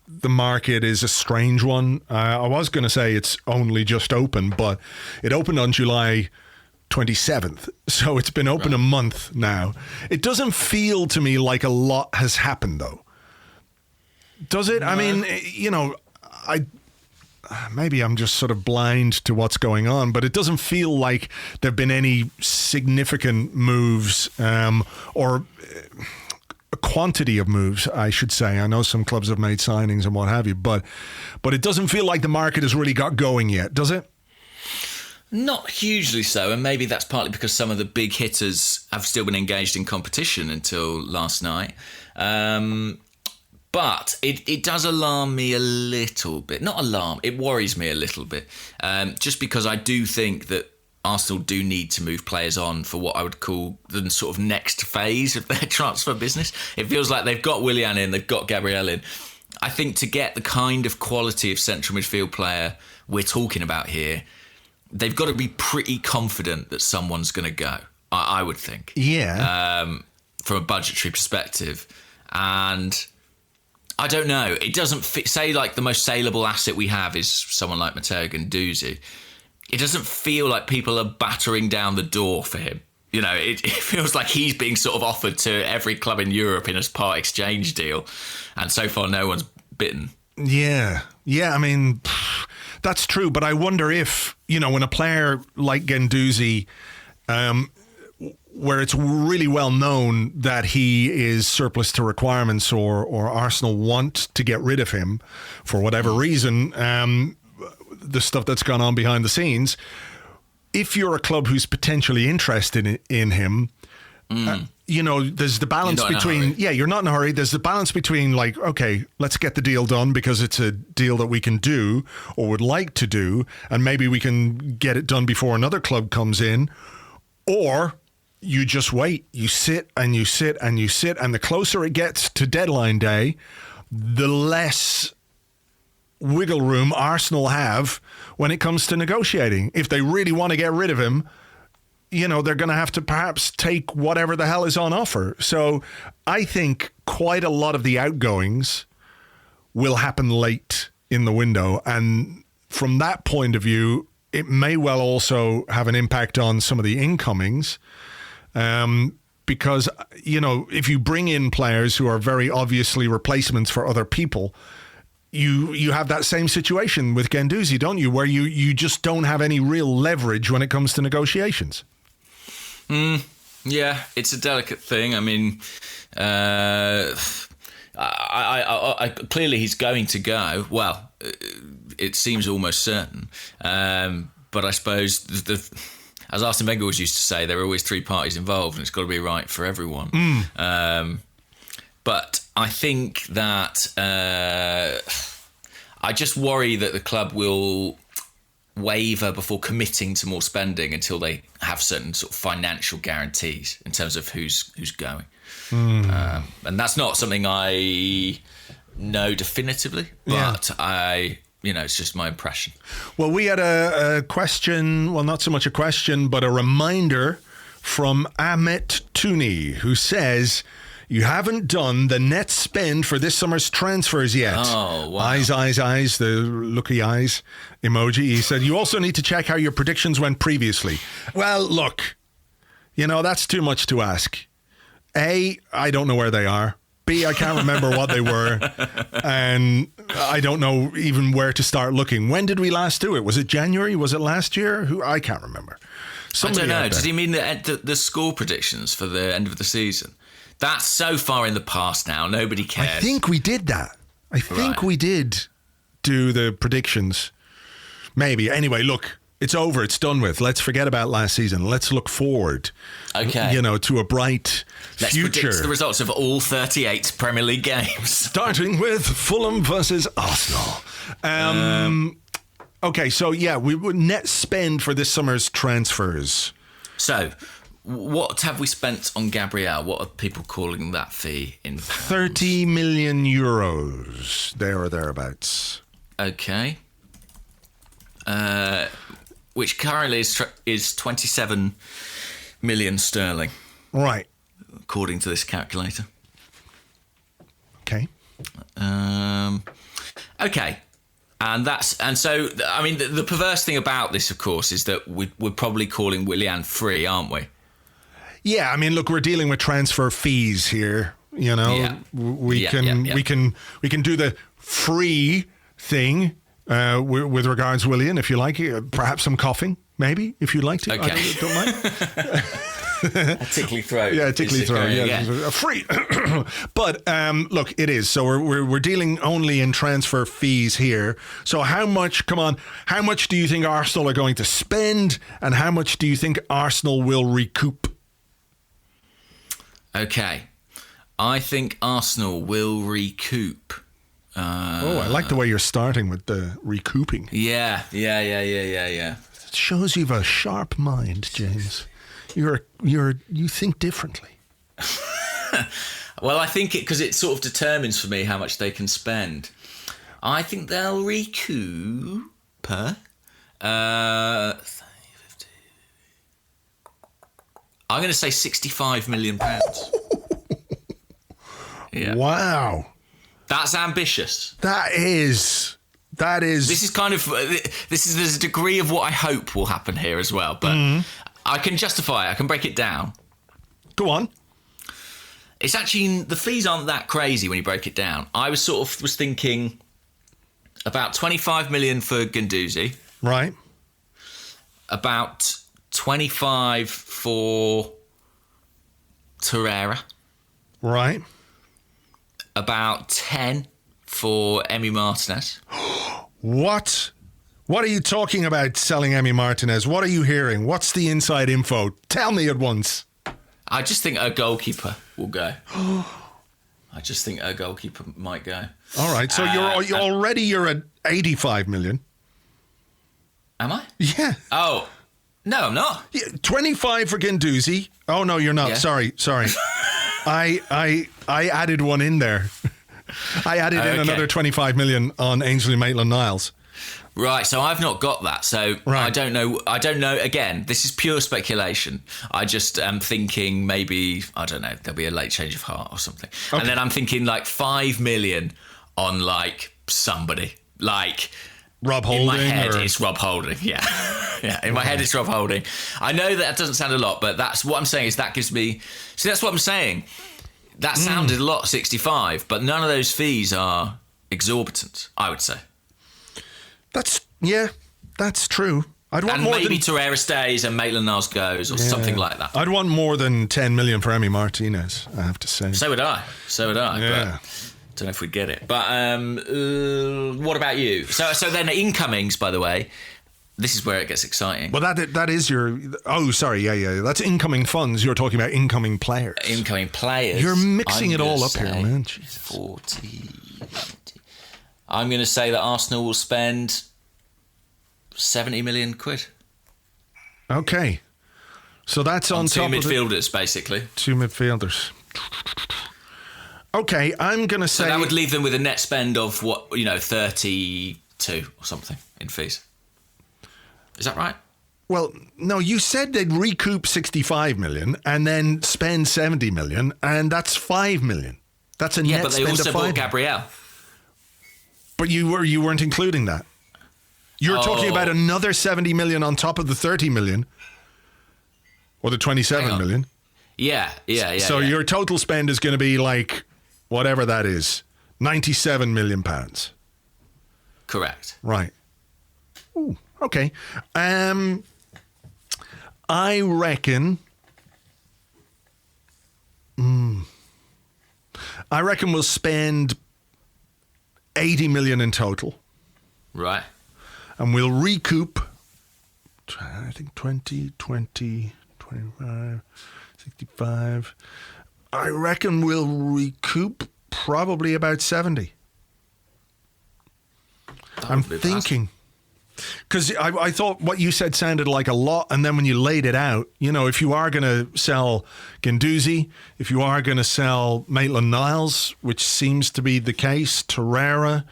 Speaker 4: the market is a strange one. I was going to say it's only just open, but it opened on July 27th, so it's been open a month now. It doesn't feel to me like a lot has happened, though. Does it? No. I mean, you know, maybe I'm just sort of blind to what's going on, but it doesn't feel like there have been any significant moves, or a quantity of moves, I should say. I know some clubs have made signings and what have you, but it doesn't feel like the market has really got going yet, does it?
Speaker 5: Not hugely so, and maybe that's partly because some of the big hitters have still been engaged in competition until last night. But it does alarm me a little bit. Not alarm, it worries me a little bit. Just because I do think that Arsenal do need to move players on for what I would call the sort of next phase of their transfer business. It feels like they've got Willian in, they've got Gabriel in. I think to get the kind of quality of central midfield player we're talking about here, they've got to be pretty confident that someone's going to go, I would think.
Speaker 4: Yeah.
Speaker 5: From a budgetary perspective. And I don't know. It doesn't fit. Say, like, the most saleable asset we have is someone like Matteo Guendouzi. It doesn't feel like people are battering down the door for him. You know, it feels like he's being sort of offered to every club in Europe in a part exchange deal. And so far, no one's bitten.
Speaker 4: Yeah. Yeah, I mean, that's true. But I wonder if, you know, when a player like Guendouzi, where it's really well known that he is surplus to requirements, or Arsenal want to get rid of him for whatever reason, the stuff that's gone on behind the scenes, if you're a club who's potentially interested in him, you know, there's the balance between, you're not in a hurry. There's the balance between, like, okay, let's get the deal done because it's a deal that we can do or would like to do, and maybe we can get it done before another club comes in, or you just wait, you sit and you sit and you sit, and the closer it gets to deadline day, the less wiggle room Arsenal have when it comes to negotiating. If they really want to get rid of him, you know, they're going to have to perhaps take whatever the hell is on offer. So I think quite a lot of the outgoings will happen late in the window, and from that point of view, it may well also have an impact on some of the incomings. Because, you know, if you bring in players who are very obviously replacements for other people, you have that same situation with Guendouzi, don't you? Where you just don't have any real leverage when it comes to negotiations.
Speaker 5: Yeah, it's a delicate thing. I mean, I clearly he's going to go. Well, it seems almost certain. But I suppose as Arsene Wenger always used to say, there are always three parties involved, and it's got to be right for everyone. But I think that I just worry that the club will waver before committing to more spending until they have certain sort of financial guarantees in terms of who's going. And that's not something I know definitively, but it's just my impression.
Speaker 4: Well, we had a question, well, not so much a question, but a reminder from Amit Tooney, who says, you haven't done the net spend for this summer's transfers yet.
Speaker 5: Oh, wow.
Speaker 4: Eyes, the looky eyes emoji. He said, you also need to check how your predictions went previously. Well, look, that's too much to ask. A, I don't know where they are. B, I can't remember what they were. And I don't know even where to start looking. When did we last do it? Was it January? Was it last year? I can't remember.
Speaker 5: Somebody I don't know. Does he mean the score predictions for the end of the season? That's so far in the past now. Nobody cares.
Speaker 4: I think we did that. I think we did do the predictions. Maybe. Anyway, look, it's over. It's done with. Let's forget about last season. Let's look forward.
Speaker 5: Okay.
Speaker 4: To a bright
Speaker 5: Let's
Speaker 4: future.
Speaker 5: Predict the results of all 38 Premier League games.
Speaker 4: Starting with Fulham versus Arsenal. Okay, so we would net spend for this summer's transfers.
Speaker 5: So, what have we spent on Gabriel? What are people calling that fee in pounds?
Speaker 4: 30 million euros, there or thereabouts.
Speaker 5: Okay. Which currently is 27 million sterling.
Speaker 4: Right.
Speaker 5: According to this calculator.
Speaker 4: Okay.
Speaker 5: Okay. And so, I mean, the perverse thing about this, of course, is that we're probably calling Willian free, aren't we?
Speaker 4: Yeah, I mean, look, we're dealing with transfer fees here. We can do the free thing with regards to Willian, if you like. Perhaps some coughing, maybe, if you'd like to.
Speaker 5: Okay.
Speaker 4: I don't mind.
Speaker 5: A tickly throat.
Speaker 4: Yeah, a tickly throat. Yeah, free. But look, it is. So we're dealing only in transfer fees here. So how much? Come on, how much do you think Arsenal are going to spend, and how much do you think Arsenal will recoup?
Speaker 5: Okay, I think Arsenal will recoup.
Speaker 4: I like the way you're starting with the recouping.
Speaker 5: Yeah.
Speaker 4: It shows you've a sharp mind, James. You think differently.
Speaker 5: Well, I think because it sort of determines for me how much they can spend. I think they'll recoup. I'm going to say £65 million. Yeah.
Speaker 4: Wow.
Speaker 5: That's ambitious.
Speaker 4: That is.
Speaker 5: This is kind of. There's a degree of what I hope will happen here as well, but I can justify it. I can break it down.
Speaker 4: Go on.
Speaker 5: It's actually, the fees aren't that crazy when you break it down. I was thinking about 25 million for Guendouzi.
Speaker 4: Right.
Speaker 5: About 25 for Torreira.
Speaker 4: Right.
Speaker 5: About 10 for Emi Martinez.
Speaker 4: What? What are you talking about selling Emi Martinez? What are you hearing? What's the inside info? Tell me at once.
Speaker 5: I just think a goalkeeper will go. I just think a goalkeeper might go.
Speaker 4: All right. So you're at 85 million.
Speaker 5: Am I?
Speaker 4: Yeah.
Speaker 5: Oh, no, I'm not.
Speaker 4: Yeah, 25 for Guendouzi. Oh, no, you're not. Yeah. Sorry. I added one in there. I added in another 25 million on Ainsley Maitland-Niles.
Speaker 5: Right, so I've not got that. So right. I don't know. Again, this is pure speculation. I just am thinking maybe, I don't know, there'll be a late change of heart or something. Okay. And then I'm thinking like 5 million on like somebody. Like
Speaker 4: Rob Holding?
Speaker 5: In my head, it's Rob Holding. Yeah. In my head, it's Rob Holding. I know that doesn't sound a lot, but that's what I'm saying is that gives me... See, that's what I'm saying. That sounded a lot, 65, but none of those fees are exorbitant, I would say.
Speaker 4: That's true. I'd want
Speaker 5: and
Speaker 4: more
Speaker 5: maybe Torreira stays and Maitland-Niles goes or something like that.
Speaker 4: I'd want more than 10 million for Emi Martinez, I have to say.
Speaker 5: So would I.
Speaker 4: Yeah.
Speaker 5: But don't know if we'd get it. But what about you? So then incomings, by the way, this is where it gets exciting.
Speaker 4: Well, that is your... Oh, sorry. Yeah. That's incoming funds. You're talking about incoming players.
Speaker 5: Incoming players.
Speaker 4: You're mixing it all up here, man. Jesus.
Speaker 5: 40. I'm going to say that Arsenal will spend 70 million quid.
Speaker 4: Okay. So that's on top
Speaker 5: two
Speaker 4: of
Speaker 5: midfielders, basically.
Speaker 4: 2 midfielders. Okay, I'm going to say...
Speaker 5: So that would leave them with a net spend of, 32 or something in fees. Is that right?
Speaker 4: Well, no, you said they'd recoup 65 million and then spend 70 million, and that's 5 million. That's a net spend of 5 million. Yeah, but they also bought Gabriel. But you weren't including that. You're talking about another 70 million on top of the 30 million. Or the 27 million.
Speaker 5: Yeah.
Speaker 4: So your total spend is going to be like, whatever that is, 97 million pounds.
Speaker 5: Correct.
Speaker 4: Right. Ooh, okay. I reckon... I reckon we'll spend 80 million in total.
Speaker 5: Right.
Speaker 4: And we'll recoup, I think 20, 25, 65. I reckon we'll recoup probably about 70. I'm thinking. Because I thought what you said sounded like a lot, and then when you laid it out, if you are going to sell Guendouzi, if you are going to sell Maitland-Niles, which seems to be the case, Torreira,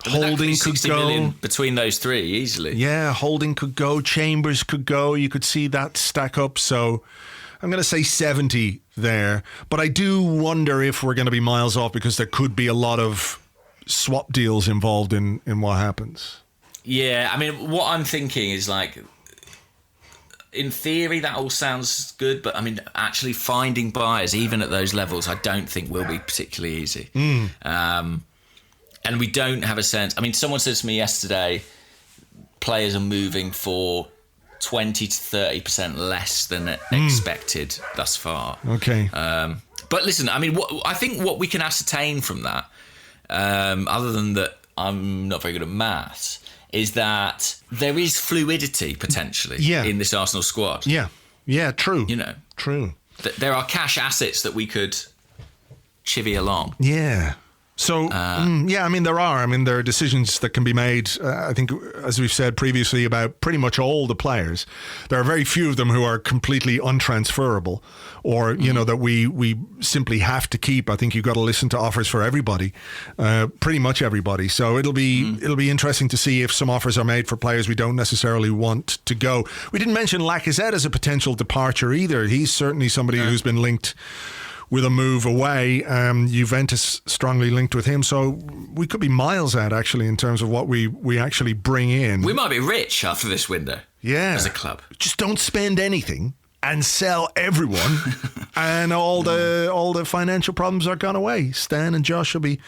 Speaker 4: Holding could go
Speaker 5: between those three easily.
Speaker 4: Yeah, Holding could go, Chambers could go. You could see that stack up. So I'm going to say 70 there. But I do wonder if we're going to be miles off, because there could be a lot of swap deals involved in what happens.
Speaker 5: Yeah, I mean, what I'm thinking is in theory, that all sounds good, but I mean, actually finding buyers, even at those levels, I don't think will be particularly easy. And we don't have a sense. I mean, someone said to me yesterday, players are moving for 20 to 30% less than expected thus far.
Speaker 4: Okay.
Speaker 5: But listen, I mean, I think what we can ascertain from that, other than that I'm not very good at maths, is that there is fluidity potentially in this Arsenal squad.
Speaker 4: Yeah, true. True.
Speaker 5: There are cash assets that we could chivvy along.
Speaker 4: Yeah. So, I mean, there are decisions that can be made, I think, as we've said previously, about pretty much all the players. There are very few of them who are completely untransferable, or, that we simply have to keep. I think you've got to listen to offers for everybody, pretty much everybody. So it'll be interesting to see if some offers are made for players we don't necessarily want to go. We didn't mention Lacazette as a potential departure either. He's certainly somebody who's been linked with a move away. Juventus strongly linked with him, so we could be miles out actually in terms of what we actually bring in.
Speaker 5: We might be rich after this window.
Speaker 4: Yeah,
Speaker 5: as a club.
Speaker 4: Just don't spend anything and sell everyone, and all the financial problems are gone away. Stan and Josh will be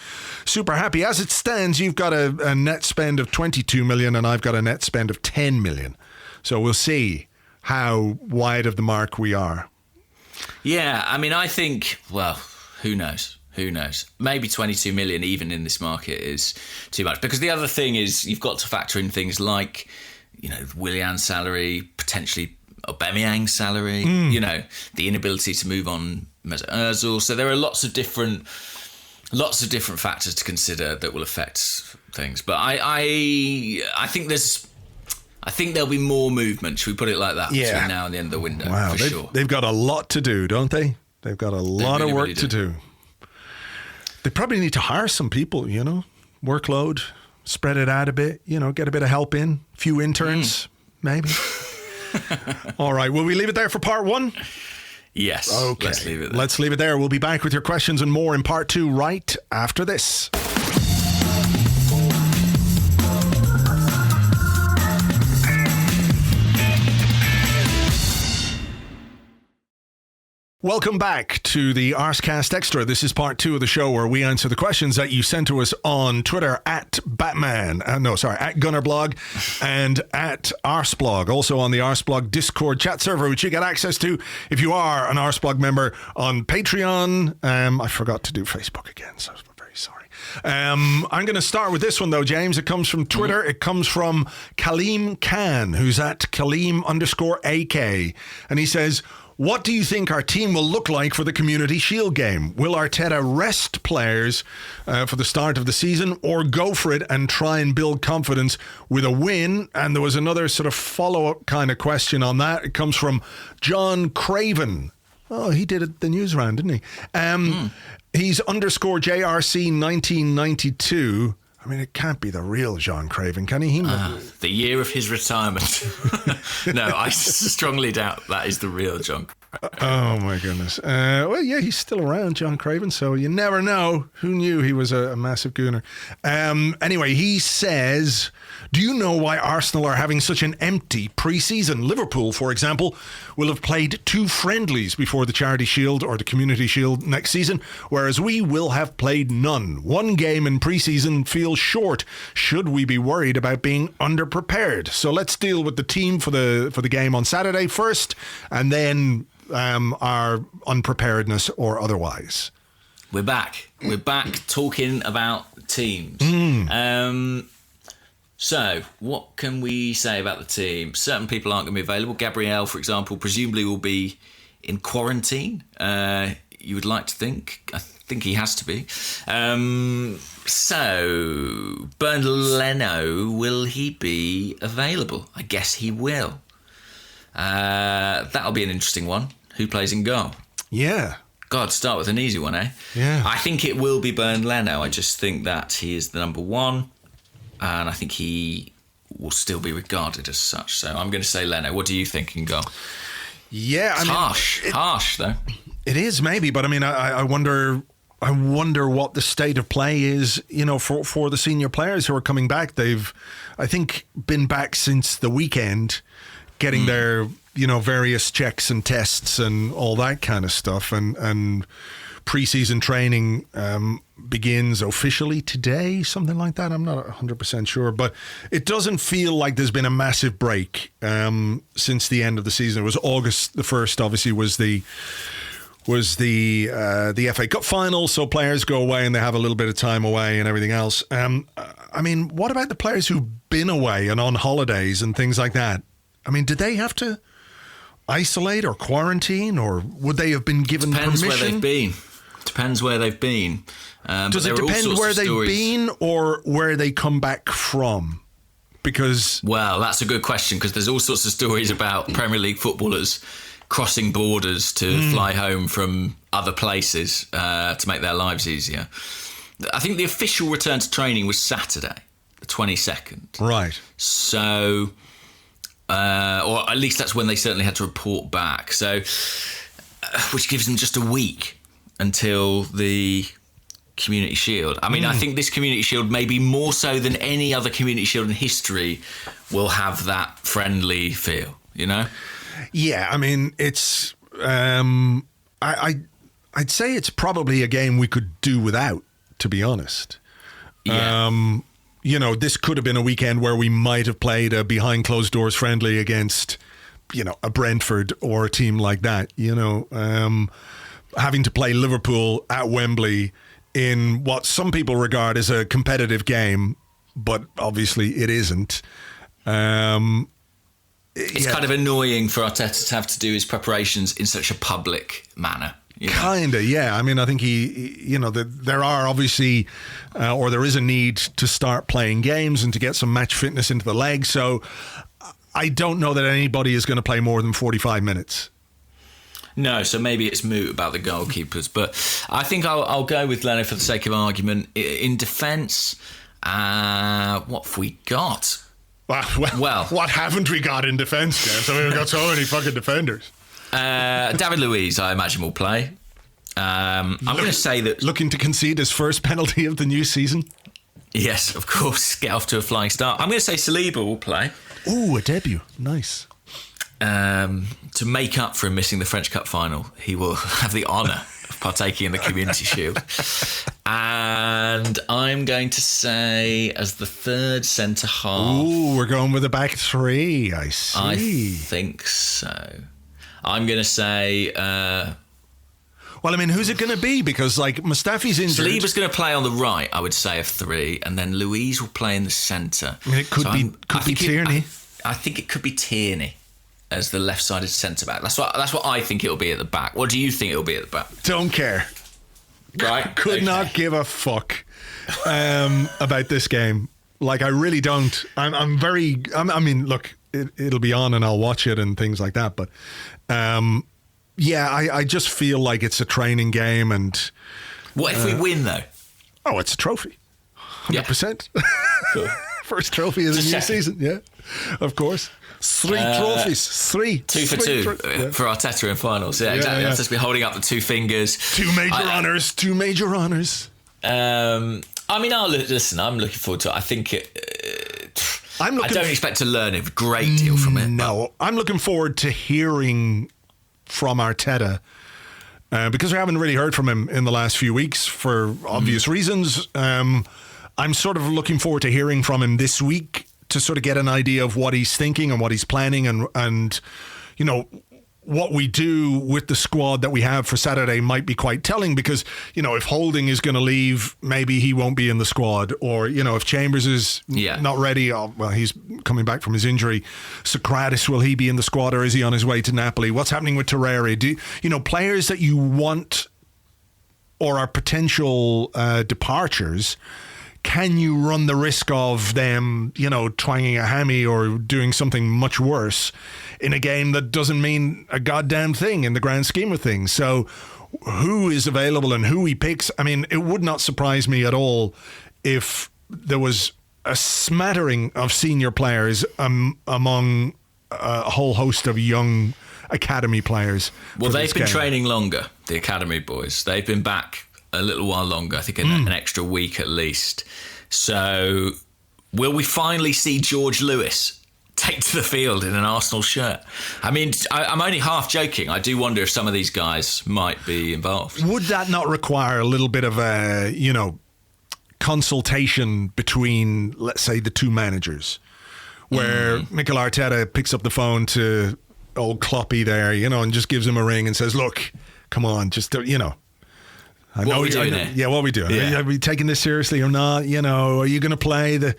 Speaker 4: super happy. As it stands, you've got a net spend of 22 million, and I've got a net spend of 10 million. So we'll see how wide of the mark we are.
Speaker 5: Yeah, I mean, I think, well, who knows? Maybe 22 million even in this market is too much. Because the other thing is you've got to factor in things like, Willian's salary, potentially Aubameyang's salary, the inability to move on Mesut Ozil. So there are lots of different factors to consider that will affect things. But I think there'll be more movement, should we put it like that, between now and the end of the window, for sure.
Speaker 4: They've got a lot to do, don't they? They've got a lot of work to do. They probably need to hire some people, workload, spread it out a bit, get a bit of help in, a few interns, maybe. All right, will we leave it there for part one?
Speaker 5: Yes.
Speaker 4: Okay.
Speaker 5: Let's leave it there.
Speaker 4: We'll be back with your questions and more in part two right after this. Welcome back to the Arsecast Extra. This is part two of the show where we answer the questions that you sent to us on Twitter at Gunnerblog and at Arseblog. Also on the Arseblog Discord chat server, which you get access to if you are an Arseblog member on Patreon. I forgot to do Facebook again, so I'm very sorry. I'm going to start with this one, though, James. It comes from Twitter. It comes from Kaleem Khan, who's at Kaleem_AK. And he says, what do you think our team will look like for the Community Shield game? Will Arteta rest players for the start of the season, or go for it and try and build confidence with a win? And there was another sort of follow-up kind of question on that. It comes from John Craven. Oh, he did it the news round, didn't he? He's _JRC 1992. I mean, it can't be the real John Craven, can he?
Speaker 5: The year of his retirement. No, I strongly doubt that is the real John Craven.
Speaker 4: Oh, my goodness. Well, yeah, he's still around, John Craven, so you never know. Who knew he was a massive gooner? Anyway, he says, do you know why Arsenal are having such an empty pre-season? Liverpool, for example, will have played 2 friendlies before the Charity Shield or the Community Shield next season, whereas we will have played none. 1 game in pre-season feels short. Should we be worried about being underprepared? So let's deal with the team for the game on Saturday first, and then our unpreparedness or otherwise.
Speaker 5: We're back talking about teams. So what can we say about the team? Certain people aren't going to be available. Gabriel, for example, presumably will be in quarantine. You would like to think. I think he has to be. So Bernd Leno, will he be available? I guess he will. That'll be an interesting one. Who plays in goal?
Speaker 4: Yeah.
Speaker 5: God, start with an easy one, eh?
Speaker 4: Yeah.
Speaker 5: I think it will be Bernd Leno. I just think that he is the number one, and I think he will still be regarded as such. So I'm going to say Leno. What do you think in goal?
Speaker 4: Yeah, I mean,
Speaker 5: harsh though.
Speaker 4: It is maybe, but I mean, I wonder what the state of play is, you know, for the senior players who are coming back. They've, I think, been back since the weekend, getting their, you know, various checks and tests and all that kind of stuff. And pre-season training begins officially today, something like that. I'm not 100% sure, but it doesn't feel like there's been a massive break since the end of the season. It was August the 1st, obviously, was the FA Cup final, so players go away and they have a little bit of time away and everything else. I mean, what about the players who've been away and on holidays and things like that? I mean, did they have to isolate or quarantine, or would they have been given permission?
Speaker 5: Depends where they've been.
Speaker 4: Does it depend where they've been or where they come back from? Because...
Speaker 5: Well, that's a good question, because there's all sorts of stories about Premier League footballers crossing borders to fly home from other places to make their lives easier. I think the official return to training was Saturday, the 22nd.
Speaker 4: Right.
Speaker 5: So, or at least that's when they certainly had to report back. So, which gives them just a week until the Community Shield. I mean, I think this Community Shield, maybe more so than any other Community Shield in history, will have that friendly feel, you know?
Speaker 4: Yeah, I mean, it's... I'd say it's probably a game we could do without, to be honest.
Speaker 5: Yeah.
Speaker 4: You know, this could have been a weekend where we might have played a behind closed doors friendly against, you know, a Brentford or a team like that. You know, having to play Liverpool at Wembley in what some people regard as a competitive game, but obviously it isn't.
Speaker 5: It's kind of annoying for Arteta to have to do his preparations in such a public manner. You know?
Speaker 4: Kind of, yeah. I mean, I think he you know, there are obviously, or there is a need to start playing games and to get some match fitness into the legs. So I don't know that anybody is going to play more than 45 minutes.
Speaker 5: No, so maybe it's moot about the goalkeepers. But I think I'll go with Leno for the sake of argument. In defence, what have we got?
Speaker 4: Well, what haven't we got in defence, James? I mean, we've got so many fucking defenders.
Speaker 5: David Luiz, I imagine, will play. I'm going to say that...
Speaker 4: Looking to concede his first penalty of the new season?
Speaker 5: Yes, of course. Get off to a flying start. I'm going to say Saliba will play.
Speaker 4: Ooh, a debut. Nice.
Speaker 5: To make up for him missing the French Cup final, he will have the honour of partaking in the Community Shield. And I'm going to say, as the third centre-half...
Speaker 4: Ooh, we're going with a back three. I see.
Speaker 5: I think so. I'm going to say...
Speaker 4: Well, I mean, who's it going to be? Because, like, Mustafi's injured.
Speaker 5: Saliba's going to play on the right, I would say, of three, and then Louise will play in the centre.
Speaker 4: I mean, it could be Tierney.
Speaker 5: I think it could be Tierney as the left-sided centre-back. That's what I think it'll be at the back. What do you think it'll be at the back?
Speaker 4: Don't care.
Speaker 5: Right?
Speaker 4: Could not give a fuck about this game. Like, I really don't. I mean, look, it'll be on and I'll watch it and things like that. But, I just feel like it's a training game. And
Speaker 5: what if we win, though?
Speaker 4: Oh, it's a trophy. 100%. Yeah. Cool. First trophy of the new season. Yeah, of course. 3 trophies. 3.
Speaker 5: 2 for 2 for Arteta in finals. Yeah, exactly. I'll just be holding up the 2 fingers.
Speaker 4: 2 major honours. 2 major honours.
Speaker 5: I mean, I'm looking forward to it. I think I don't expect to learn a great deal from it.
Speaker 4: No, I'm looking forward to hearing from Arteta because we haven't really heard from him in the last few weeks for obvious reasons. I'm sort of looking forward to hearing from him this week to sort of get an idea of what he's thinking and what he's planning and you know, what we do with the squad that we have for Saturday might be quite telling because, you know, if Holding is going to leave, maybe he won't be in the squad. Or, you know, if Chambers is not ready, well, he's coming back from his injury. Socrates, will he be in the squad or is he on his way to Napoli? What's happening with Torreira? Players that you want or are potential departures, can you run the risk of them, you know, twanging a hammy or doing something much worse in a game that doesn't mean a goddamn thing in the grand scheme of things? So who is available and who he picks? I mean, it would not surprise me at all if there was a smattering of senior players among a whole host of young academy players.
Speaker 5: Well, they've been training longer, the academy boys. They've been back a little while longer, I think an extra week at least. So will we finally see George Lewis take to the field in an Arsenal shirt? I mean, I'm only half joking. I do wonder if some of these guys might be involved.
Speaker 4: Would that not require a little bit of a, you know, consultation between, let's say, the 2 managers, where Mikel Arteta picks up the phone to old Kloppy there, you know, and just gives him a ring and says, look, come on, just, you know,
Speaker 5: what are we doing here?
Speaker 4: Yeah, what are we doing?
Speaker 5: Yeah.
Speaker 4: Are we taking this seriously or not? You know, are you going to play the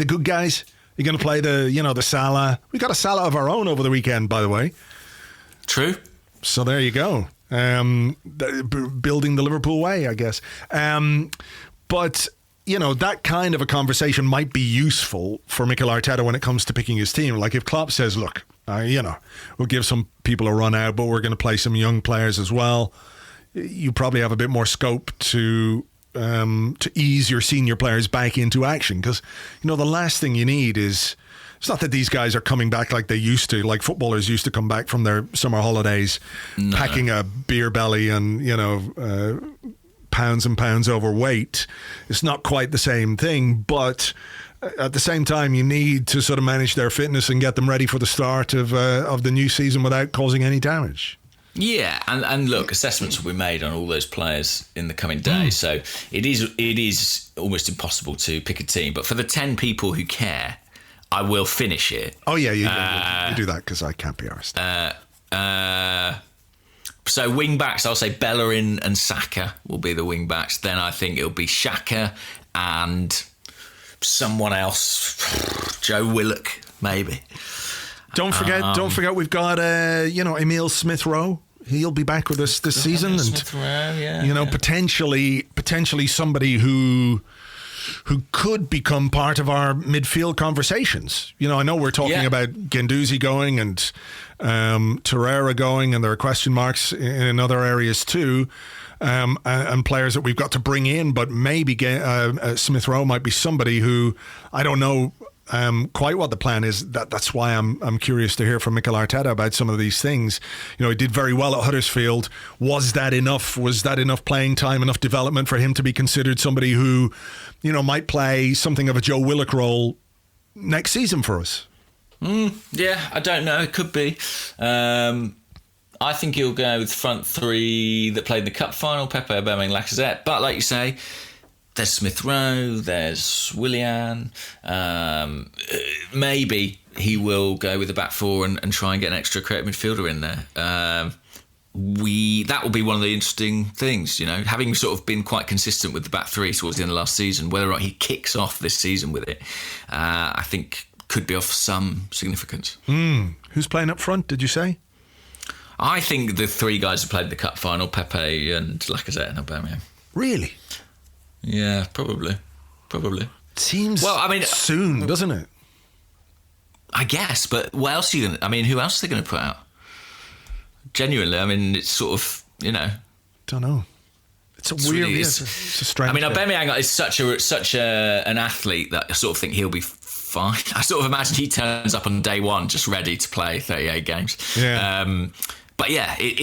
Speaker 4: good guys? You're going to play the Salah. We got a Salah of our own over the weekend, by the way.
Speaker 5: True.
Speaker 4: So there you go. Building the Liverpool way, I guess. But, you know, that kind of a conversation might be useful for Mikel Arteta when it comes to picking his team. Like if Klopp says, look, you know, we'll give some people a run out, but we're going to play some young players as well. You probably have a bit more scope to ease your senior players back into action because, you know, the last thing you need is, it's not that these guys are coming back like they used to, like footballers used to come back from their summer holidays packing a beer belly and, you know, pounds and pounds overweight. It's not quite the same thing, but at the same time, you need to sort of manage their fitness and get them ready for the start of the new season without causing any damage.
Speaker 5: Yeah, and look, assessments will be made on all those players in the coming days. So it is almost impossible to pick a team. But for the 10 people who care, I will finish it.
Speaker 4: Oh yeah, you do that because I can't be arsed.
Speaker 5: So wing backs, I'll say Bellerin and Saka will be the wing backs. Then I think it'll be Xhaka and someone else, Joe Willock maybe.
Speaker 4: Don't forget we've got Emile Smith-Rowe. He'll be back with us this season, and potentially somebody who could become part of our midfield conversations. You know, I know we're talking about Guendouzi going and Torreira going, and there are question marks in other areas too, and players that we've got to bring in. But maybe Smith-Rowe might be somebody who, I don't know quite what the plan is. That's why I'm curious to hear from Mikel Arteta about some of these things. You know, he did very well at Huddersfield. Was that enough? Was that enough playing time, enough development for him to be considered somebody who, you know, might play something of a Joe Willock role next season for us?
Speaker 5: Yeah, I don't know. It could be. I think he'll go with front 3 that played in the cup final: Pepe, Aubameyang, Lacazette. But like you say, there's Smith-Rowe, there's Willian. Maybe he will go with the back 4 and try and get an extra creative midfielder in there. that will be one of the interesting things, having sort of been quite consistent with the back three towards the end of last season. Whether or not he kicks off this season with it, I think could be of some significance.
Speaker 4: Who's playing up front, did you say?
Speaker 5: I think the three guys who played the cup final, Pepe and Lacazette and Aubameyang.
Speaker 4: Really?
Speaker 5: Yeah, probably.
Speaker 4: Seems soon, doesn't it?
Speaker 5: I guess, but what else are you going to... who else are they going to put out? Genuinely, it's sort of,
Speaker 4: Don't know. It's a weird...
Speaker 5: Really,
Speaker 4: it's a strange...
Speaker 5: Aubameyang is such an athlete that I sort of think he'll be fine. I sort of imagine he turns up on day one just ready to play 38 games.
Speaker 4: Yeah.
Speaker 5: But yeah, it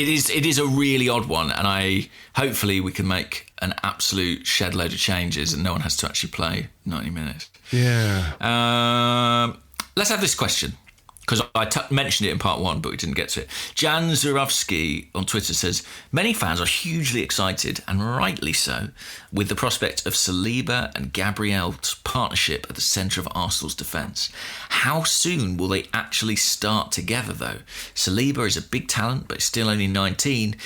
Speaker 5: is a really odd one, and hopefully we can make an absolute shed load of changes and no one has to actually play 90 minutes.
Speaker 4: Yeah.
Speaker 5: Let's have this question, because I mentioned it in part one, but we didn't get to it. Jan Zurovsky on Twitter says, many fans are hugely excited, and rightly so, with the prospect of Saliba and Gabriel's partnership at the centre of Arsenal's defence. How soon will they actually start together, though? Saliba is a big talent, but still only 19.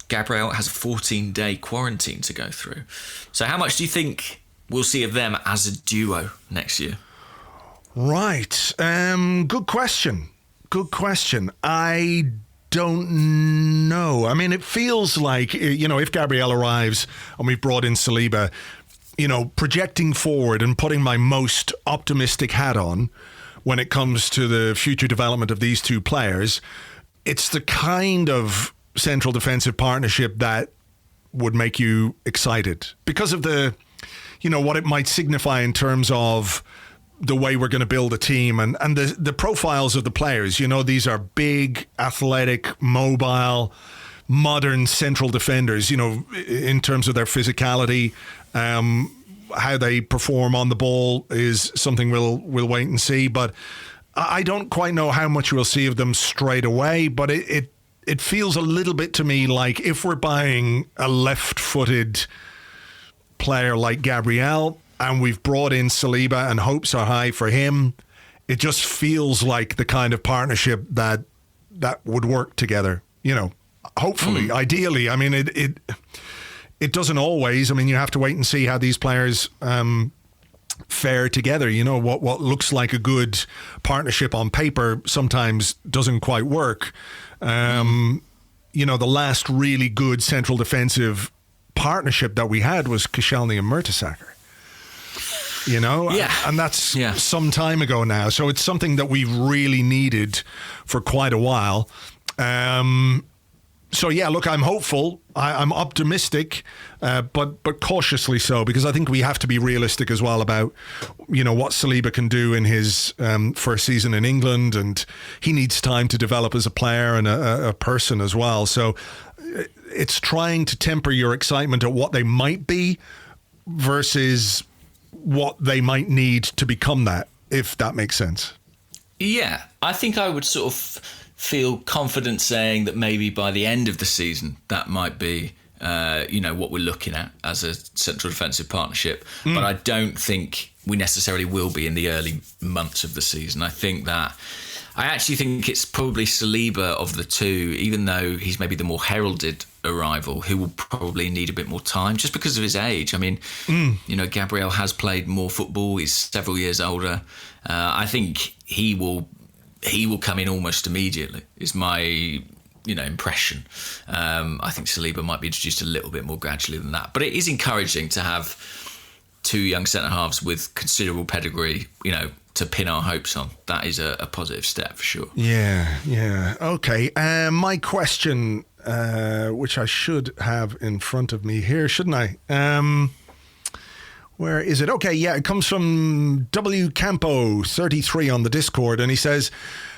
Speaker 5: Gabriel has a 14-day quarantine to go through. So how much do you think we'll see of them as a duo next year?
Speaker 4: Right. Good question. I don't know. It feels like, if Gabriel arrives and we've brought in Saliba, projecting forward and putting my most optimistic hat on when it comes to the future development of these two players, it's the kind of central defensive partnership that would make you excited because of the, what it might signify in terms of the way we're going to build a team and the profiles of the players. These are big, athletic, mobile, modern central defenders, in terms of their physicality. How they perform on the ball is something we'll wait and see. But I don't quite know how much we'll see of them straight away. But it feels a little bit to me like if we're buying a left-footed player like Gabriel, and we've brought in Saliba and hopes are high for him, it just feels like the kind of partnership that would work together. Hopefully, ideally. It doesn't always. You have to wait and see how these players fare together. What looks like a good partnership on paper sometimes doesn't quite work. The last really good central defensive partnership that we had was Koscielny and Mertesacker. And that's some time ago now. So it's something that we've really needed for quite a while. So yeah, look, I'm hopeful. I'm optimistic, but cautiously so, because I think we have to be realistic as well about, what Saliba can do in his first season in England, and he needs time to develop as a player and a person as well. So it's trying to temper your excitement at what they might be versus what they might need to become that, if that makes sense.
Speaker 5: Yeah, I think I would sort of feel confident saying that maybe by the end of the season that might be what we're looking at as a central defensive partnership. But I don't think we necessarily will be in the early months of the season. I actually think it's probably Saliba of the two, even though he's maybe the more heralded arrival, who will probably need a bit more time just because of his age. Gabriel has played more football. He's several years older. I think he will come in almost immediately, is my impression. I think Saliba might be introduced a little bit more gradually than that. But it is encouraging to have two young centre-halves with considerable pedigree, to pin our hopes on. That is a positive step for sure.
Speaker 4: Yeah. Okay. My question, which I should have in front of me here, shouldn't I? Where is it? Okay, yeah, it comes from W Campo 33 on the Discord, and he says,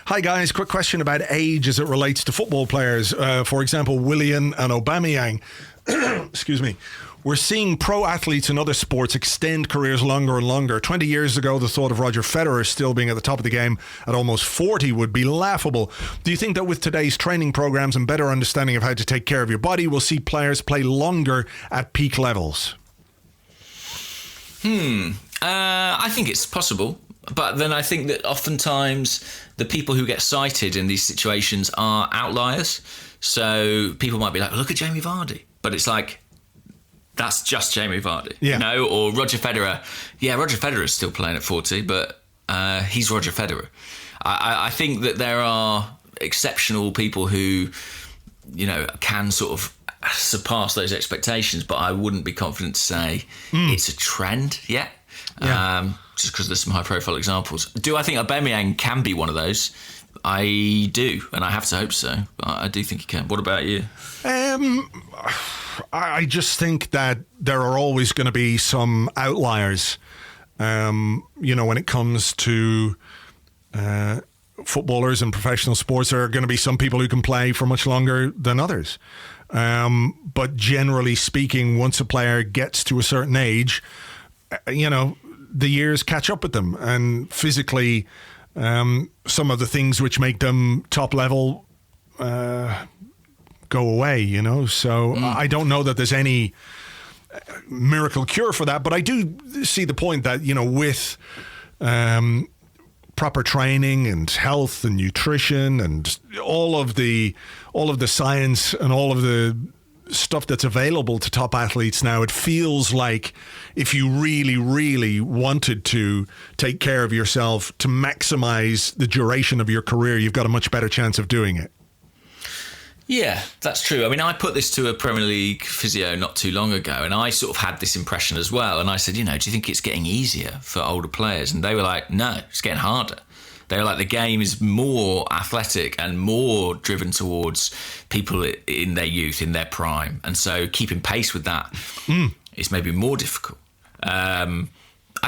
Speaker 4: "Hi guys, quick question about age as it relates to football players. For example, Willian and Aubameyang. Excuse me. We're seeing pro athletes in other sports extend careers longer and longer. 20 years ago, the thought of Roger Federer still being at the top of the game at almost 40 would be laughable. Do you think that with today's training programs and better understanding of how to take care of your body, we'll see players play longer at peak levels?"
Speaker 5: I think it's possible. But then I think that oftentimes the people who get cited in these situations are outliers. So people might be like, look at Jamie Vardy. But it's like, that's just Jamie Vardy.
Speaker 4: Yeah.
Speaker 5: You know? Or Roger Federer. Yeah, Roger Federer is still playing at 40, but he's Roger Federer. I think that there are exceptional people who, can sort of surpass those expectations, but I wouldn't be confident to say it's a trend yet. Yeah. Just because there's some high-profile examples. Do I think Aubameyang can be one of those? I do, and I have to hope so. I do think he can. What about you?
Speaker 4: I just think that there are always going to be some outliers, when it comes to footballers and professional sports. There are going to be some people who can play for much longer than others. But generally speaking, once a player gets to a certain age, the years catch up with them, and physically some of the things which make them top level go away, so I don't know that there's any miracle cure for that, but I do see the point that with proper training and health and nutrition and all of the science and all of the stuff that's available to top athletes now, it feels like if you really, really wanted to take care of yourself to maximize the duration of your career, you've got a much better chance of doing it.
Speaker 5: Yeah, that's true. I mean, I put this to a Premier League physio not too long ago, and I sort of had this impression as well. And I said, do you think it's getting easier for older players? And they were like, no, it's getting harder. They were like, the game is more athletic and more driven towards people in their youth, in their prime. And so keeping pace with that is maybe more difficult. I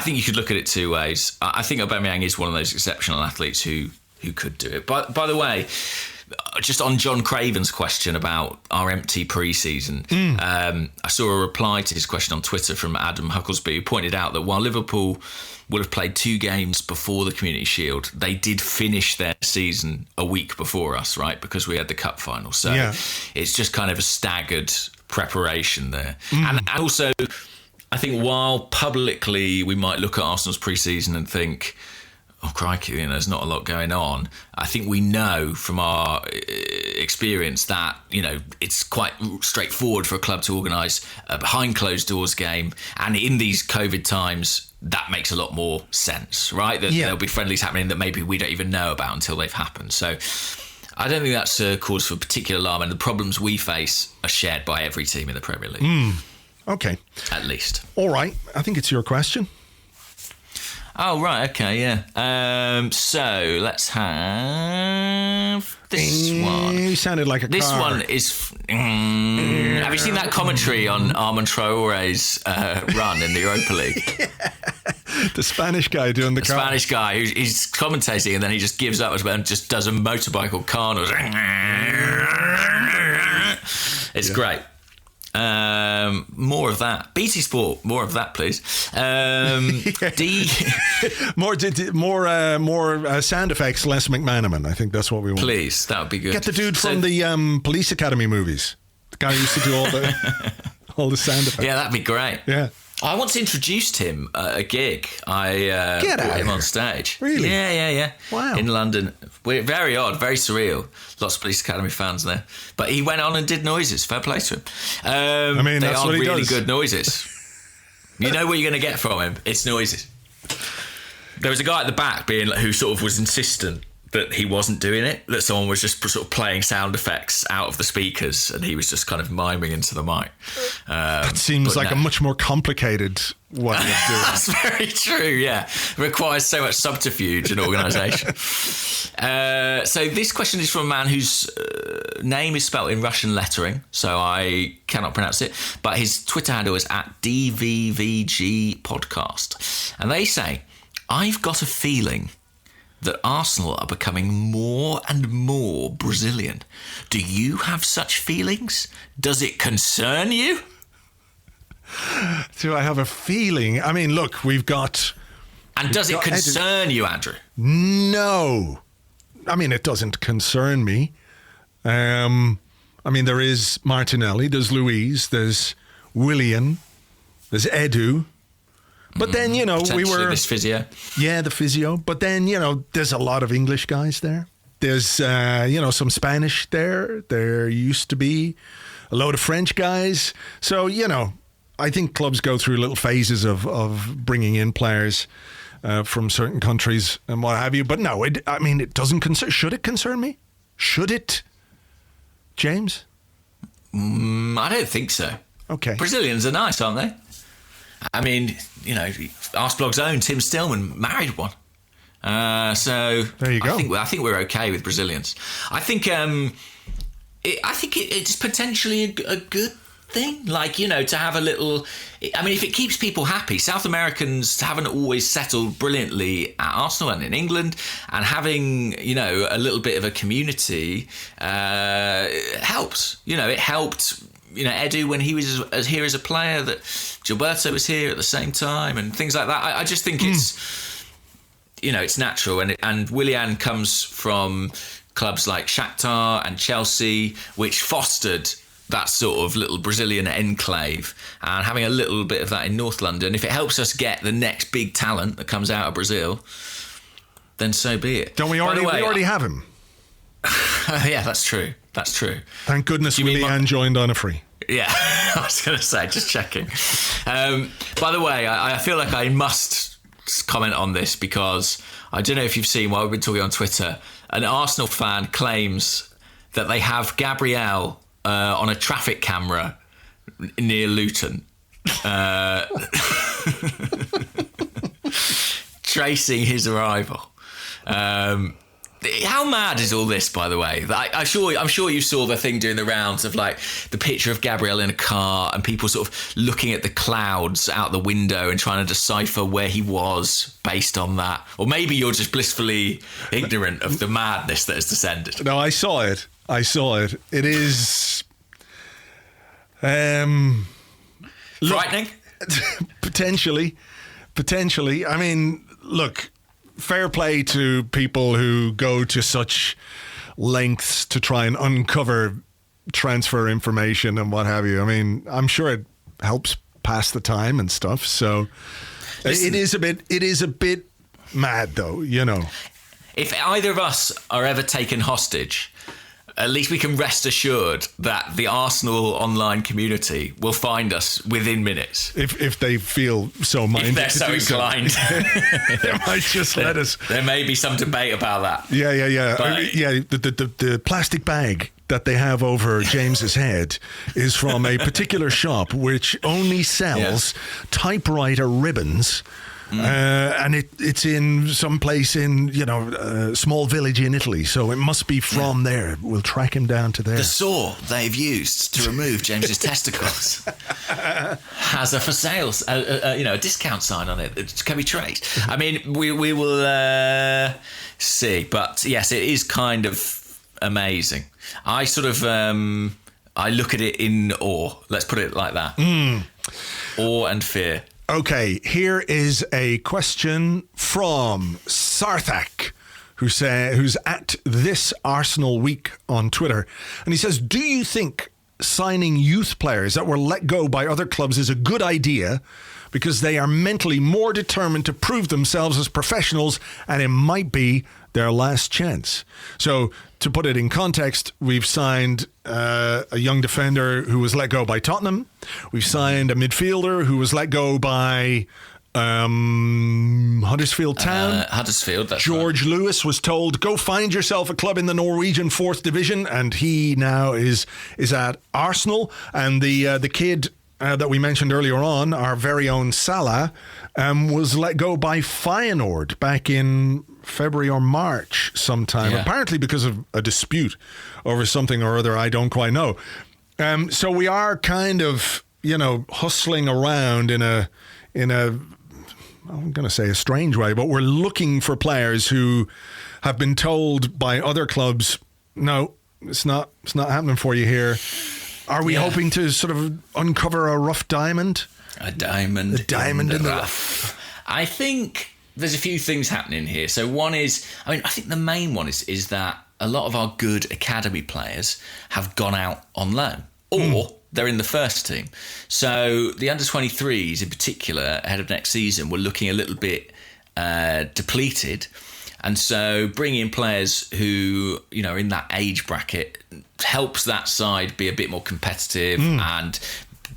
Speaker 5: think you could look at it two ways. I think Aubameyang is one of those exceptional athletes who could do it. By the way, just on John Craven's question about our empty pre-season, I saw a reply to his question on Twitter from Adam Hucklesby, who pointed out that while Liverpool would have played 2 games before the Community Shield, they did finish their season a week before us, right? Because we had the cup final. So it's just kind of a staggered preparation there. And also, I think while publicly we might look at Arsenal's pre-season and think, oh, crikey, there's not a lot going on, I think we know from our experience that, it's quite straightforward for a club to organise a behind closed doors game. And in these COVID times, that makes a lot more sense, right? That there'll be friendlies happening that maybe we don't even know about until they've happened. So I don't think that's a cause for particular alarm. And the problems we face are shared by every team in the Premier League.
Speaker 4: Okay.
Speaker 5: At least.
Speaker 4: All right. I think it's your question.
Speaker 5: Oh, right, okay, yeah. So let's have this one.
Speaker 4: You sounded like a car.
Speaker 5: This one is... have you seen that commentary on Armand Traore's run in the Europa League?
Speaker 4: The Spanish guy doing the car.
Speaker 5: The Spanish guy he's commentating and then he just gives up and just does a motorbike or carnal. It's great. More of that. BT Sport, more of that, please. More
Speaker 4: sound effects, less McManaman. I think that's what we want.
Speaker 5: Please, that would be good.
Speaker 4: Get the dude from the Police Academy movies. The guy who used to do all the sound effects.
Speaker 5: Yeah, that'd be great.
Speaker 4: Yeah.
Speaker 5: I once introduced him at a gig. I brought him on stage.
Speaker 4: Really?
Speaker 5: Yeah.
Speaker 4: Wow.
Speaker 5: In London. Very odd, very surreal. Lots of Police Academy fans there. But he went on and did noises. Fair play to him. They
Speaker 4: that's
Speaker 5: are
Speaker 4: what he
Speaker 5: really
Speaker 4: does.
Speaker 5: good noises. You know what you're going to get from him? It's noises. There was a guy at the back who sort of was insistent that he wasn't doing it, that someone was just sort of playing sound effects out of the speakers and he was just kind of miming into the mic.
Speaker 4: That seems like a much more complicated way of doing it.
Speaker 5: That's very true, yeah. It requires so much subterfuge and organisation. So this question is from a man whose name is spelt in Russian lettering, so I cannot pronounce it, but his Twitter handle is @DVVG Podcast. And they say, I've got a feeling that Arsenal are becoming more and more Brazilian. Do you have such feelings? Does it concern you?
Speaker 4: Do I have a feeling? I mean, look, we've got...
Speaker 5: And does it concern you, Andrew?
Speaker 4: No. I mean, it doesn't concern me. I mean, there is Martinelli, there's Luiz, there's Willian, there's Edu. But then, we were...
Speaker 5: this physio.
Speaker 4: Yeah, the physio. But then, there's a lot of English guys there. There's, some Spanish there. There used to be a load of French guys. So, I think clubs go through little phases of bringing in players from certain countries and what have you. But no, it doesn't concern. Should it concern me? Should it, James?
Speaker 5: I don't think so.
Speaker 4: Okay.
Speaker 5: Brazilians are nice, aren't they? I mean, Arseblog's own Tim Stillman married one. So
Speaker 4: there you go.
Speaker 5: I think we're okay with Brazilians. I think it's potentially a good thing, to have a little. I mean, if it keeps people happy, South Americans haven't always settled brilliantly at Arsenal and in England, and having a little bit of a community helps. It helped. Edu when he was here as a player, that Gilberto was here at the same time, and things like that. I just think it's it's natural, and Willian comes from clubs like Shakhtar and Chelsea, which fostered that sort of little Brazilian enclave, and having a little bit of that in North London, if it helps us get the next big talent that comes out of Brazil, then so be it.
Speaker 4: Don't we already have him?
Speaker 5: Yeah, that's true.
Speaker 4: Thank goodness Willian joined on a free.
Speaker 5: Yeah, I was going to say, just checking. By the way, I feel like I must comment on this, because I don't know if you've seen, while we've been talking on Twitter, an Arsenal fan claims that they have Gabriel on a traffic camera near Luton, tracing his arrival. How mad is all this, by the way? I'm sure you saw the thing doing the rounds of the picture of Gabriel in a car and people sort of looking at the clouds out the window and trying to decipher where he was based on that. Or maybe you're just blissfully ignorant of the madness that has descended.
Speaker 4: No, I saw it. It is
Speaker 5: frightening.
Speaker 4: Potentially. I mean, look. Fair play to people who go to such lengths to try and uncover transfer information and what have you. I mean, I'm sure it helps pass the time and stuff. So it is a bit mad, though,
Speaker 5: If either of us are ever taken hostage, at least we can rest assured that the Arsenal online community will find us within minutes.
Speaker 4: If they feel so minded.
Speaker 5: If they're so inclined.
Speaker 4: They might just let us.
Speaker 5: There may be some debate about that.
Speaker 4: Yeah.
Speaker 5: But,
Speaker 4: the plastic bag that they have over James's head is from a particular shop which only sells typewriter ribbons. And it's in some place in a small village in Italy, so it must be from there. We'll track him down to there.
Speaker 5: The saw they've used to remove James's testicles has a for sale, a discount sign on it that can be traced. I mean, we will see, but yes, it is kind of amazing. I sort of I look at it in awe. Let's put it like that. Awe and fear.
Speaker 4: Okay, here is a question from Sarthak, who's at This Arsenal Week on Twitter. And he says, do you think signing youth players that were let go by other clubs is a good idea because they are mentally more determined to prove themselves as professionals and it might be their last chance? So to put it in context, we've signed a young defender who was let go by Tottenham. We've signed a midfielder who was let go by Huddersfield Town.
Speaker 5: Huddersfield, that's
Speaker 4: George
Speaker 5: right.
Speaker 4: Lewis was told, go find yourself a club in the Norwegian 4th Division, and he now is at Arsenal. And the kid that we mentioned earlier on, our very own Salah, was let go by Feyenoord back in February or March sometime, apparently because of a dispute over something or other, I don't quite know. So we are kind of, hustling around in a I'm going to say a strange way, but we're looking for players who have been told by other clubs, no, it's not happening for you here. Are we hoping to sort of uncover a rough diamond?
Speaker 5: A diamond in the rough. I think there's a few things happening here. So one is, I think the main one is that a lot of our good academy players have gone out on loan, or they're in the first team. So the under-23s in particular, ahead of next season, were looking a little bit depleted. And so bringing in players who, you know, are in that age bracket helps that side be a bit more competitive and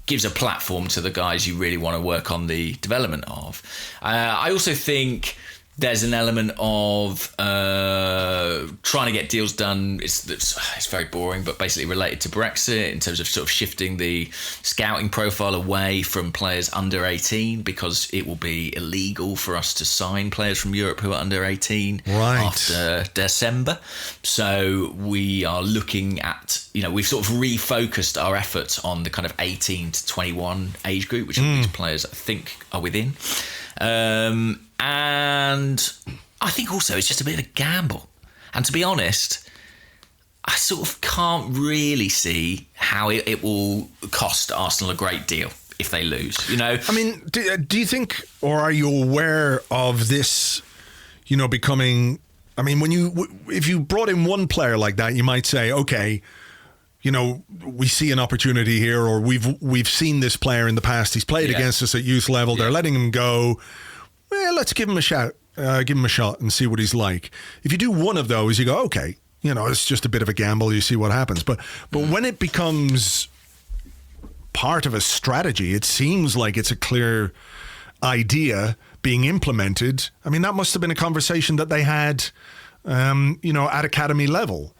Speaker 5: gives a platform to the guys you really want to work on the development of. I also think there's an element of trying to get deals done. It's very boring, but basically related to Brexit in terms of sort of shifting the scouting profile away from players under 18, because it will be illegal for us to sign players from Europe who are under 18 after December. So we are looking at, you know, we've sort of refocused our efforts on the kind of 18 to 21 age group, which these players I think are within. And I think also it's just a bit of a gamble. And to be honest, I sort of can't really see how it will cost Arsenal a great deal if they lose, you know?
Speaker 4: I mean, do you think, or are you aware of this, you know, becoming... I mean, if you brought in one player like that, you might say, okay, you know, we see an opportunity here, or we've seen this player in the past. He's played against us at youth level. They're letting him go. Well, let's give him a shot. Give him a shot and see what he's like. If you do one of those, you go, okay, you know, it's just a bit of a gamble. You see what happens. But when it becomes part of a strategy, it seems like it's a clear idea being implemented. I mean, that must have been a conversation that they had, you know, at academy level.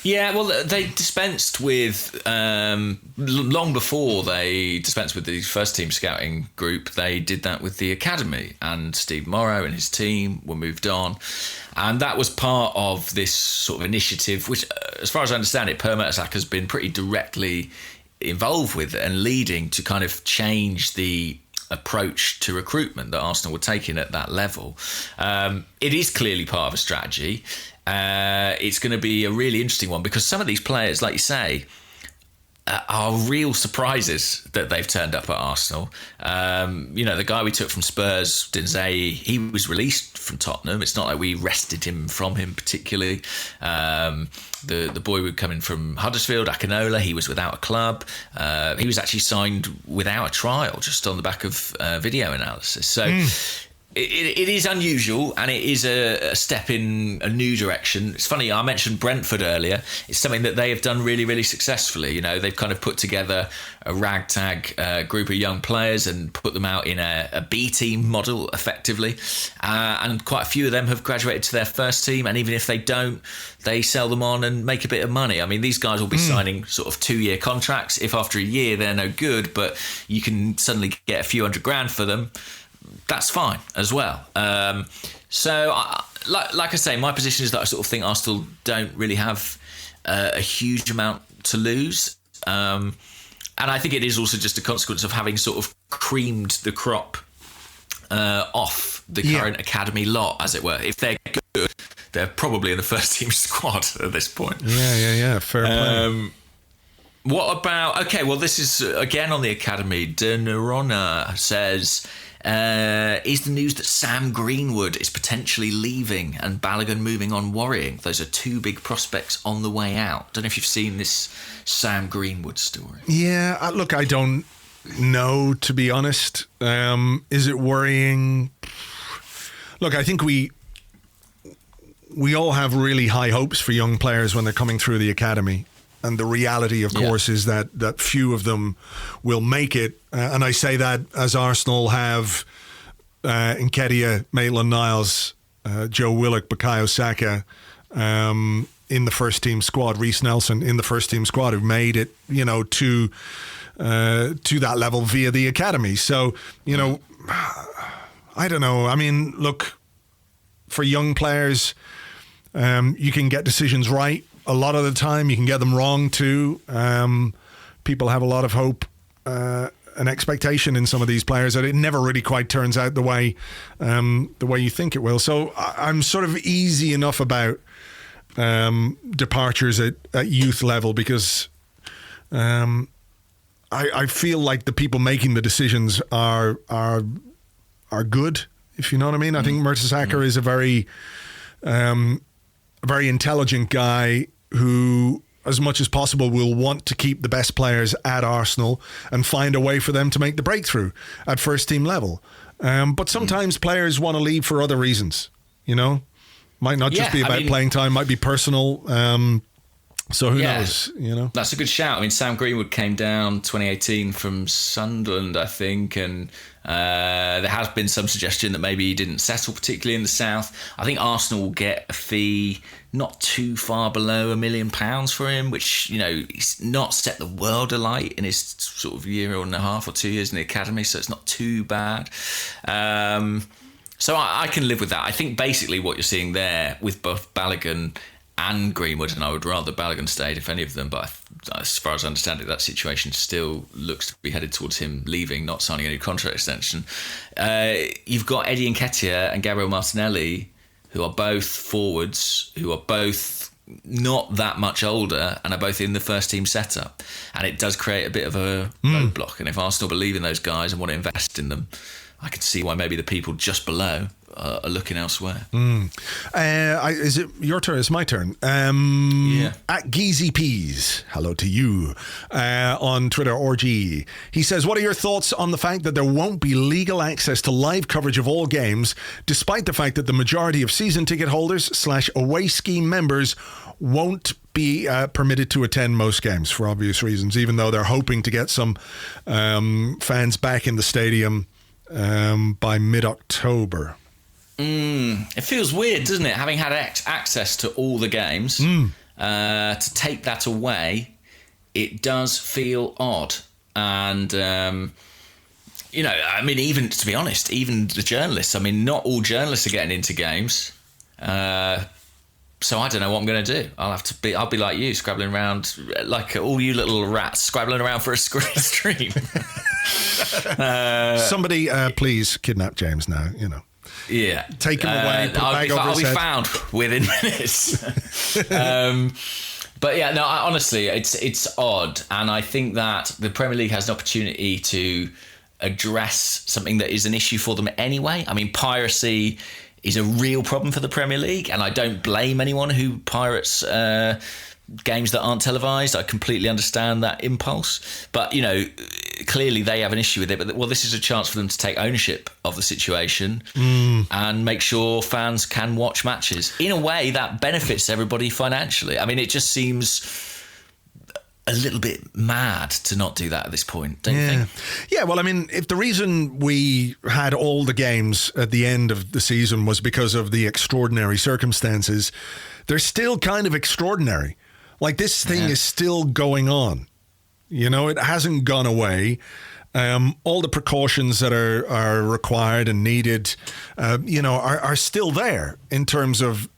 Speaker 5: Yeah, well, they dispensed with, long before they dispensed with the first team scouting group, they did that with the academy, and Steve Morrow and his team were moved on. And that was part of this sort of initiative, which, as far as I understand it, Per Mertesacker has been pretty directly involved with and leading to kind of change the approach to recruitment that Arsenal were taking at that level. It is clearly part of a strategy. It's going to be a really interesting one, because some of these players, like you say, are real surprises that they've turned up at Arsenal. You know, the guy we took from Spurs, Dinzei, he was released from Tottenham. It's not like we wrested him from him particularly. The boy would come in from Huddersfield, Akinola, he was without a club. He was actually signed without a trial, just on the back of video analysis. So it is unusual, and it is a step in a new direction. It's funny, I mentioned Brentford earlier. It's something that they have done really, really successfully. You know, they've kind of put together a ragtag group of young players and put them out in a B team model, effectively. And quite a few of them have graduated to their first team. And even if they don't, they sell them on and make a bit of money. I mean, these guys will be signing sort of 2-year contracts. If after a year they're no good, but you can suddenly get a few $100,000 for them, that's fine as well. So, like I say, my position is that I sort of think Arsenal don't really have a huge amount to lose. And I think it is also just a consequence of having sort of creamed the crop off the current academy lot, as it were. If they're good, they're probably in the first team squad at this point.
Speaker 4: Yeah. Fair play.
Speaker 5: What about... Okay, well, this is, again, on the academy. De Nerona says... is the news that Sam Greenwood is potentially leaving and Balogun moving on worrying? Those are two big prospects on the way out. Don't know if you've seen this Sam Greenwood story.
Speaker 4: Yeah, look, I don't know, to be honest. Is it worrying? Look, I think we all have really high hopes for young players when they're coming through the academy. And the reality, of course, is that few of them will make it. And I say that as Arsenal have Nketiah, Maitland-Niles, Joe Willock, Bukayo Saka in the first team squad, Reece Nelson in the first team squad, who've made it, you know, to that level via the academy. So, you know, I don't know. I mean, look, for young players, you can get decisions right. A lot of the time you can get them wrong too. People have a lot of hope and expectation in some of these players that it never really quite turns out the way you think it will. So I'm sort of easy enough about departures at youth level, because I feel like the people making the decisions are good, if you know what I mean. I think Mertesacker is a very intelligent guy who, as much as possible, will want to keep the best players at Arsenal and find a way for them to make the breakthrough at first team level. But sometimes players want to leave for other reasons, you know. Might not just be about playing time, might be personal. So who knows?
Speaker 5: That's a good shout. I mean, Sam Greenwood came down 2018 from Sunderland, I think, and there has been some suggestion that maybe he didn't settle particularly in the south. I think Arsenal will get a fee not too far below £1 million for him, which, he's not set the world alight in his sort of year and a half or 2 years in the academy, so it's not too bad. So I can live with that. I think basically what you're seeing there with both Balogun and Greenwood, and I would rather Balogun stayed if any of them, but as far as I understand it, that situation still looks to be headed towards him leaving, not signing a new contract extension. You've got Eddie Nketiah and Gabriel Martinelli, who are both forwards, who are both not that much older and are both in the first team setup, and it does create a bit of a roadblock. And if Arsenal believe in those guys and want to invest in them, I could see why maybe the people just below are looking elsewhere.
Speaker 4: Is it your turn? It's my turn. At Geezy Peas, hello to you, on Twitter, RG. He says, what are your thoughts on the fact that there won't be legal access to live coverage of all games, despite the fact that the majority of season ticket holders / away scheme members won't be permitted to attend most games for obvious reasons, even though they're hoping to get some fans back in the stadium by mid-October?
Speaker 5: It feels weird, doesn't it? Having had access to all the games, to take that away, it does feel odd. And, I mean, even, to be honest, even the journalists, I mean, not all journalists are getting into games. So I don't know what I'm going to do. I'll be like you, scrabbling around, like all you little rats, scrabbling around for a stream.
Speaker 4: Somebody, please kidnap James now,
Speaker 5: Yeah.
Speaker 4: Take him away, put a bag over his head.
Speaker 5: I'll be found within minutes. But yeah, no, honestly, it's odd. And I think that the Premier League has an opportunity to address something that is an issue for them anyway. I mean, piracy is a real problem for the Premier League, and I don't blame anyone who pirates games that aren't televised. I completely understand that impulse. But, clearly they have an issue with it. But, well, this is a chance for them to take ownership of the situation and make sure fans can watch matches in a way that benefits everybody financially. I mean, it just seems a little bit mad to not do that at this point, don't you think?
Speaker 4: Yeah, well, I mean, if the reason we had all the games at the end of the season was because of the extraordinary circumstances, they're still kind of extraordinary. Like, this thing is still going on. It hasn't gone away. All the precautions that are required and needed, are still there in terms of,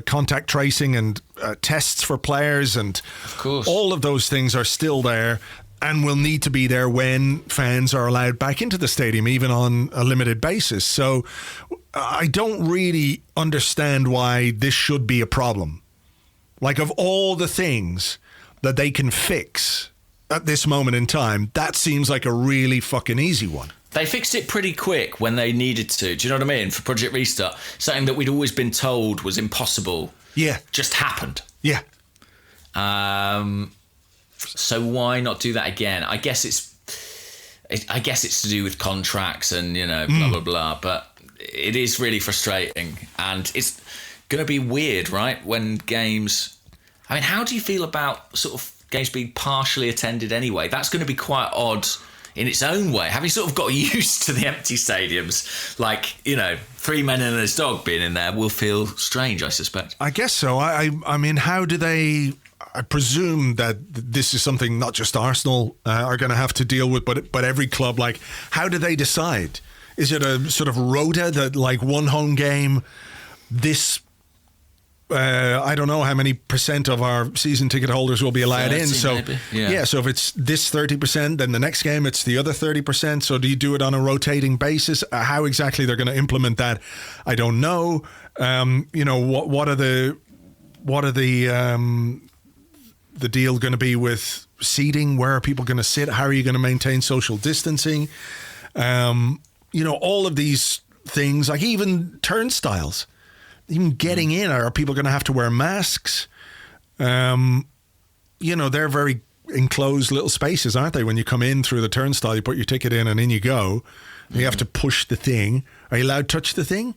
Speaker 4: contact tracing and tests for players, and
Speaker 5: of course,
Speaker 4: all of those things are still there and will need to be there when fans are allowed back into the stadium, even on a limited basis. So I don't really understand why this should be a problem. Like, of all the things that they can fix at this moment in time, that seems like a really fucking easy one.
Speaker 5: They fixed it pretty quick when they needed to. Do you know what I mean? For Project Restart, something that we'd always been told was impossible.
Speaker 4: Yeah.
Speaker 5: Just happened.
Speaker 4: Yeah.
Speaker 5: So why not do that again? I guess it's to do with contracts and, blah, blah, blah. But it is really frustrating. And it's going to be weird, right? When games... I mean, how do you feel about sort of games being partially attended anyway? That's going to be quite odd in its own way. Having sort of got used to the empty stadiums, like, 3 men and his dog being in there will feel strange, I suspect.
Speaker 4: I guess so. I mean, how do they... I presume that this is something not just Arsenal are going to have to deal with, but every club. Like, how do they decide? Is it a sort of rota that, like, one home game, this... I don't know how many percent of our season ticket holders will be allowed in. So so if it's this 30%, then the next game it's the other 30%. So do you do it on a rotating basis? How exactly they're going to implement that, I don't know. What are the deal going to be with seating? Where are people going to sit? How are you going to maintain social distancing? All of these things, like even turnstiles. Even getting in, are people going to have to wear masks? They're very enclosed little spaces, aren't they? When you come in through the turnstile, you put your ticket in and in you go. You have to push the thing. Are you allowed to touch the thing?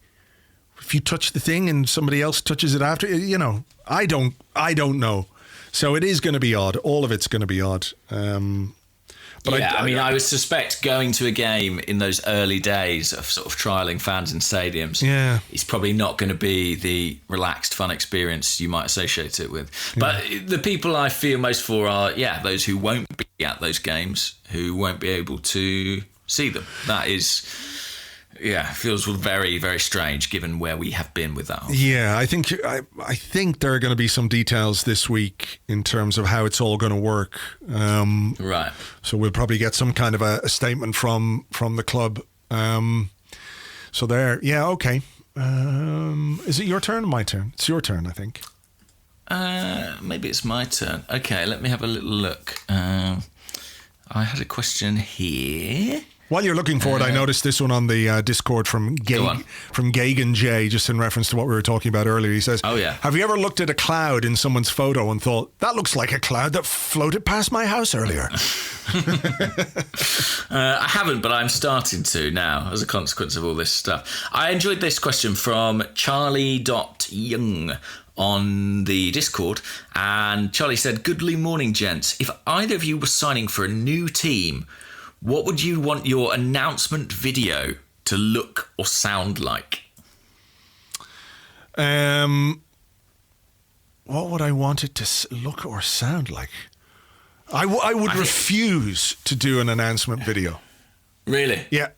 Speaker 4: if you touch the thing and somebody else touches it after, you know, I don't know. So it is going to be odd. All of it's going to be odd.
Speaker 5: But yeah, I mean, I would suspect going to a game in those early days of sort of trialling fans in stadiums, it's probably not going to be the relaxed, fun experience you might associate it with. But the people I feel most for are, those who won't be at those games, who won't be able to see them. That is... feels very, very strange given where we have been with that.
Speaker 4: Yeah, I think there are going to be some details this week in terms of how it's all going to work.
Speaker 5: Right.
Speaker 4: So we'll probably get some kind of a statement from the club. So there, okay. Is it your turn or my turn? It's your turn, I think.
Speaker 5: Maybe it's my turn. Okay, let me have a little look. I had a question here.
Speaker 4: While you're looking for it, I noticed this one on the Discord from Gagan J, just in reference to what we were talking about earlier. He says, have you ever looked at a cloud in someone's photo and thought, that looks like a cloud that floated past my house earlier?
Speaker 5: I haven't, but I'm starting to now as a consequence of all this stuff. I enjoyed this question from Charlie.Young on the Discord, and Charlie said, "Goodly morning, gents. If either of you were signing for a new team, what would you want your announcement video to look or sound like?"
Speaker 4: What would I want it to look or sound like? I would refuse to do an announcement video.
Speaker 5: Really?
Speaker 4: Yeah.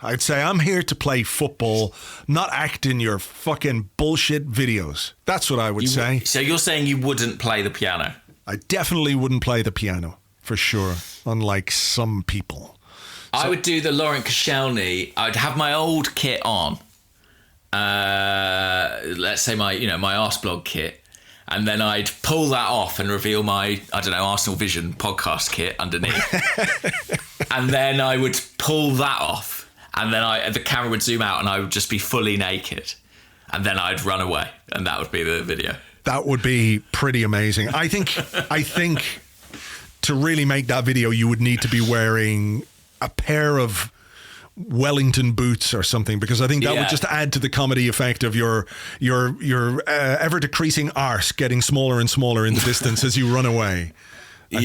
Speaker 4: I'd say, I'm here to play football, not act in your fucking bullshit videos. That's what I would say.
Speaker 5: So you're saying you wouldn't play the piano?
Speaker 4: I definitely wouldn't play the piano. For sure, unlike some people.
Speaker 5: I would do the Laurent Koscielny. I'd have my old kit on. Let's say my Arseblog kit. And then I'd pull that off and reveal my, Arsenal Vision podcast kit underneath. And then I would pull that off. And then the camera would zoom out and I would just be fully naked. And then I'd run away. And that would be the video.
Speaker 4: That would be pretty amazing. I think to really make that video, you would need to be wearing a pair of Wellington boots or something, because I think that would just add to the comedy effect of your ever decreasing arse getting smaller and smaller in the distance as you run away. I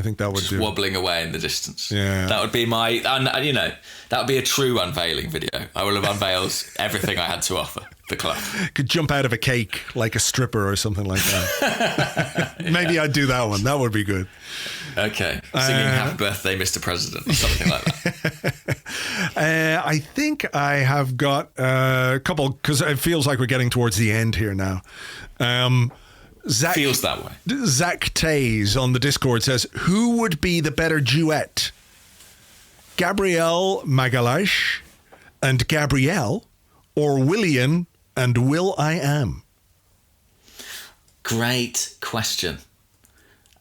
Speaker 4: think that would
Speaker 5: just
Speaker 4: do.
Speaker 5: Wobbling away in the distance.
Speaker 4: Yeah,
Speaker 5: that would be my. That would be a true unveiling video. I will have unveiled everything I had to offer the club.
Speaker 4: Could jump out of a cake like a stripper or something like that. Maybe I'd do that one. That would be good.
Speaker 5: Okay, singing "Happy Birthday, Mr. President" or something like that.
Speaker 4: I think I have got a couple, because it feels like we're getting towards the end here now.
Speaker 5: Feels that way.
Speaker 4: Zach Tays on the Discord says, who would be the better duet? Gabriel Magalhaes and Gabrielle, or Willian and Will I Am?
Speaker 5: Great question.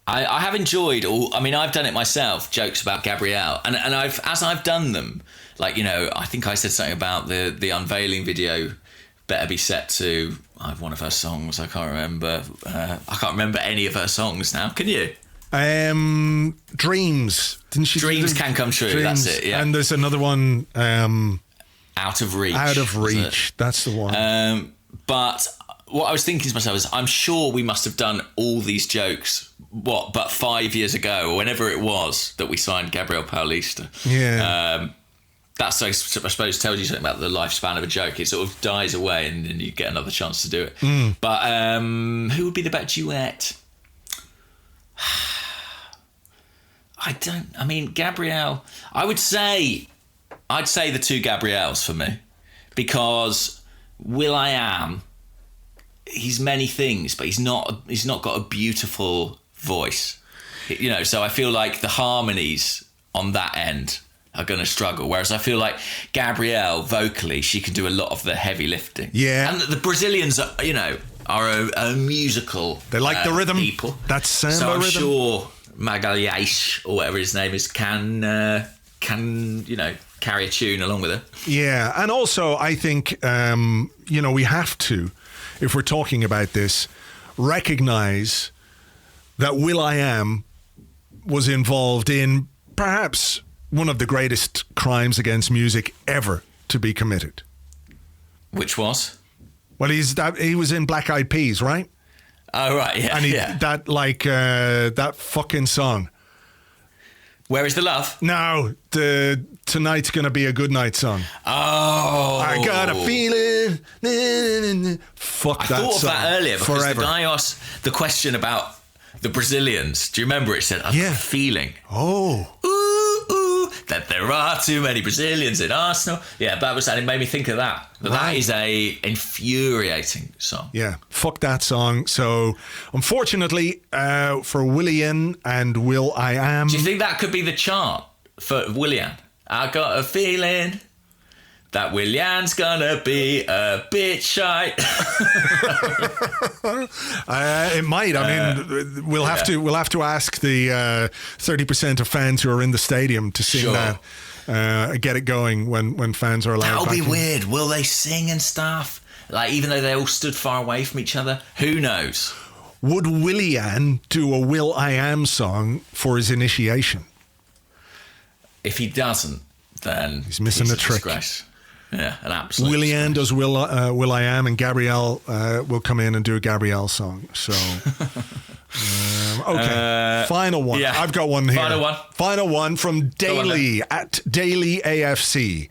Speaker 5: I have enjoyed I've done it myself, jokes about Gabrielle, and as I've done them, I think I said something about the unveiling video better be set to one of her songs. I can't remember. I can't remember any of her songs now. Can you?
Speaker 4: Dreams. Didn't she?
Speaker 5: Dreams Can Come True.
Speaker 4: Dreams.
Speaker 5: That's it. Yeah.
Speaker 4: And there's another one.
Speaker 5: Out of Reach.
Speaker 4: Out of Reach. That's the one.
Speaker 5: But what I was thinking to myself is, I'm sure we must have done all these jokes. But 5 years ago, or whenever it was that we signed Gabriel Paulista.
Speaker 4: Yeah.
Speaker 5: That's, I suppose, tells you something about the lifespan of a joke. It sort of dies away and then you get another chance to do it. But who would be the better duet? Gabrielle. I'd say the two Gabrielles for me, because Will I Am, he's many things, but he's not got a beautiful voice. So I feel like the harmonies on that end are going to struggle, whereas I feel like Gabrielle, vocally, she can do a lot of the heavy lifting.
Speaker 4: Yeah.
Speaker 5: And the Brazilians are a musical.
Speaker 4: They like the rhythm.
Speaker 5: People.
Speaker 4: That's samba
Speaker 5: so I'm
Speaker 4: rhythm.
Speaker 5: Sure Magalhaes, or whatever his name is, can carry a tune along with it.
Speaker 4: Yeah, and also I think we have to, if we're talking about this, recognise that Will I Am was involved in perhaps one of the greatest crimes against music ever to be committed.
Speaker 5: Which was?
Speaker 4: Well, he was in Black Eyed Peas, right?
Speaker 5: Oh, right, yeah.
Speaker 4: And that fucking song.
Speaker 5: Where is the love?
Speaker 4: No, Tonight's Gonna Be a Good Night song.
Speaker 5: Oh.
Speaker 4: I got a feeling. Fuck that song.
Speaker 5: I thought of that earlier because
Speaker 4: forever.
Speaker 5: the guy asked the question about the Brazilians. Do you remember it said, I've got a feeling.
Speaker 4: Oh.
Speaker 5: That there are too many Brazilians in Arsenal. Yeah, and it made me think of that. That is a infuriating song.
Speaker 4: Yeah, fuck that song. So, unfortunately, for Willian and Will I Am...
Speaker 5: Do you think that could be the chant for Willian? I got a feeling that Willian's gonna be a bit shy.
Speaker 4: It might. I mean, we'll have to ask the 30% of fans who are in the stadium to sing that. Get it going when fans are allowed.
Speaker 5: That'll be
Speaker 4: in.
Speaker 5: weird. Will they sing and stuff? Like, even though they all stood far away from each other, who knows?
Speaker 4: Would Willian do a Will I Am song for his initiation?
Speaker 5: If he doesn't, then
Speaker 4: he's missing the trick.
Speaker 5: Disgrace. Yeah, an absolute.
Speaker 4: Willian does Will I Am, and Gabriel will come in and do a Gabriel song. So, okay, final one. Yeah. I've got one here. Final one from Daily at Daily AFC,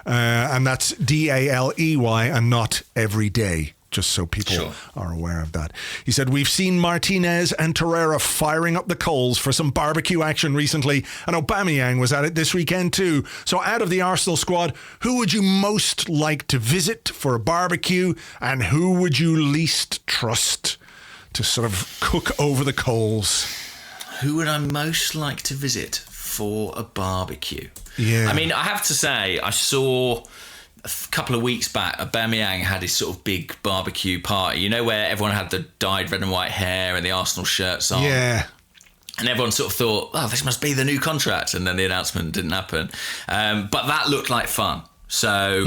Speaker 4: and that's DALEY and not every day. Just so people are aware of that. He said, we've seen Martinez and Torreira firing up the coals for some barbecue action recently, and Aubameyang was at it this weekend too. So out of the Arsenal squad, who would you most like to visit for a barbecue, and who would you least trust to sort of cook over the coals?
Speaker 5: Who would I most like to visit for a barbecue?
Speaker 4: Yeah.
Speaker 5: I mean, I have to say, I saw... a couple of weeks back, Aubameyang had his sort of big barbecue party. You know, where everyone had the dyed red and white hair and the Arsenal shirts on.
Speaker 4: Yeah.
Speaker 5: And everyone sort of thought, oh, this must be the new contract. And then the announcement didn't happen. But that looked like fun. So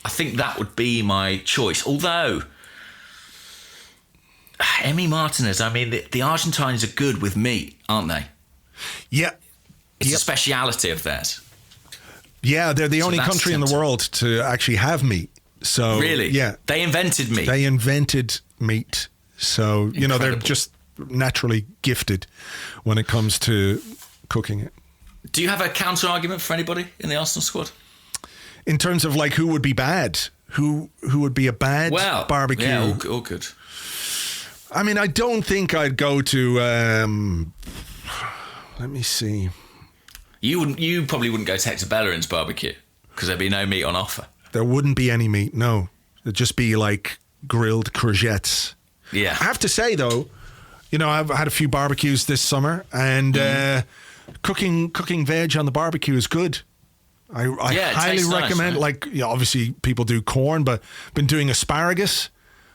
Speaker 5: I think that would be my choice. Although, Emi Martinez, I mean, the Argentines are good with meat, aren't they?
Speaker 4: Yeah.
Speaker 5: It's a speciality of theirs.
Speaker 4: Yeah, they're the only country in the world to actually have meat. So
Speaker 5: really?
Speaker 4: Yeah.
Speaker 5: They invented meat.
Speaker 4: They invented meat. So, you know, they're just naturally gifted when it comes to cooking it.
Speaker 5: Do you have a counter argument for anybody in the Arsenal squad?
Speaker 4: In terms of like who would be bad? Who would be a bad barbecue?
Speaker 5: Yeah, all good.
Speaker 4: I mean, I don't think I'd go to let me see.
Speaker 5: You probably wouldn't go to Hector Bellerin's barbecue because there'd be no meat on offer.
Speaker 4: There wouldn't be any meat, no. It'd just be like grilled courgettes.
Speaker 5: Yeah.
Speaker 4: I have to say, though, you know, I've had a few barbecues this summer, and cooking veg on the barbecue is good. I highly recommend. Nice, right? Like, obviously people do corn, but been doing asparagus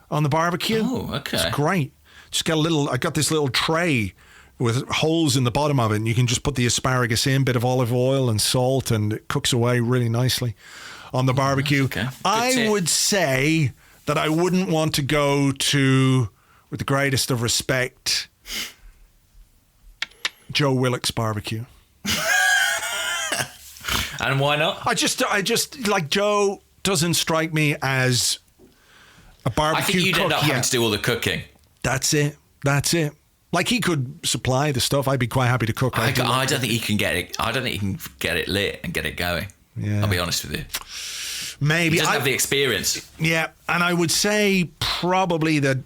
Speaker 4: on the barbecue.
Speaker 5: Oh, okay.
Speaker 4: It's great. Just get I got this little tray with holes in the bottom of it, and you can just put the asparagus in, bit of olive oil and salt, and it cooks away really nicely on the barbecue.
Speaker 5: Okay.
Speaker 4: I would say that I wouldn't want to go to, with the greatest of respect, Joe Willock's barbecue.
Speaker 5: And why not?
Speaker 4: I just like, Joe doesn't strike me as a barbecue cook.
Speaker 5: I think you'd end up having to do all the cooking.
Speaker 4: That's it. Like, he could supply the stuff. I'd be quite happy to cook.
Speaker 5: I don't think he can get it. I don't think he can get it lit and get it going. Yeah. I'll be honest with you.
Speaker 4: Maybe
Speaker 5: he doesn't have the experience.
Speaker 4: Yeah, and I would say probably that.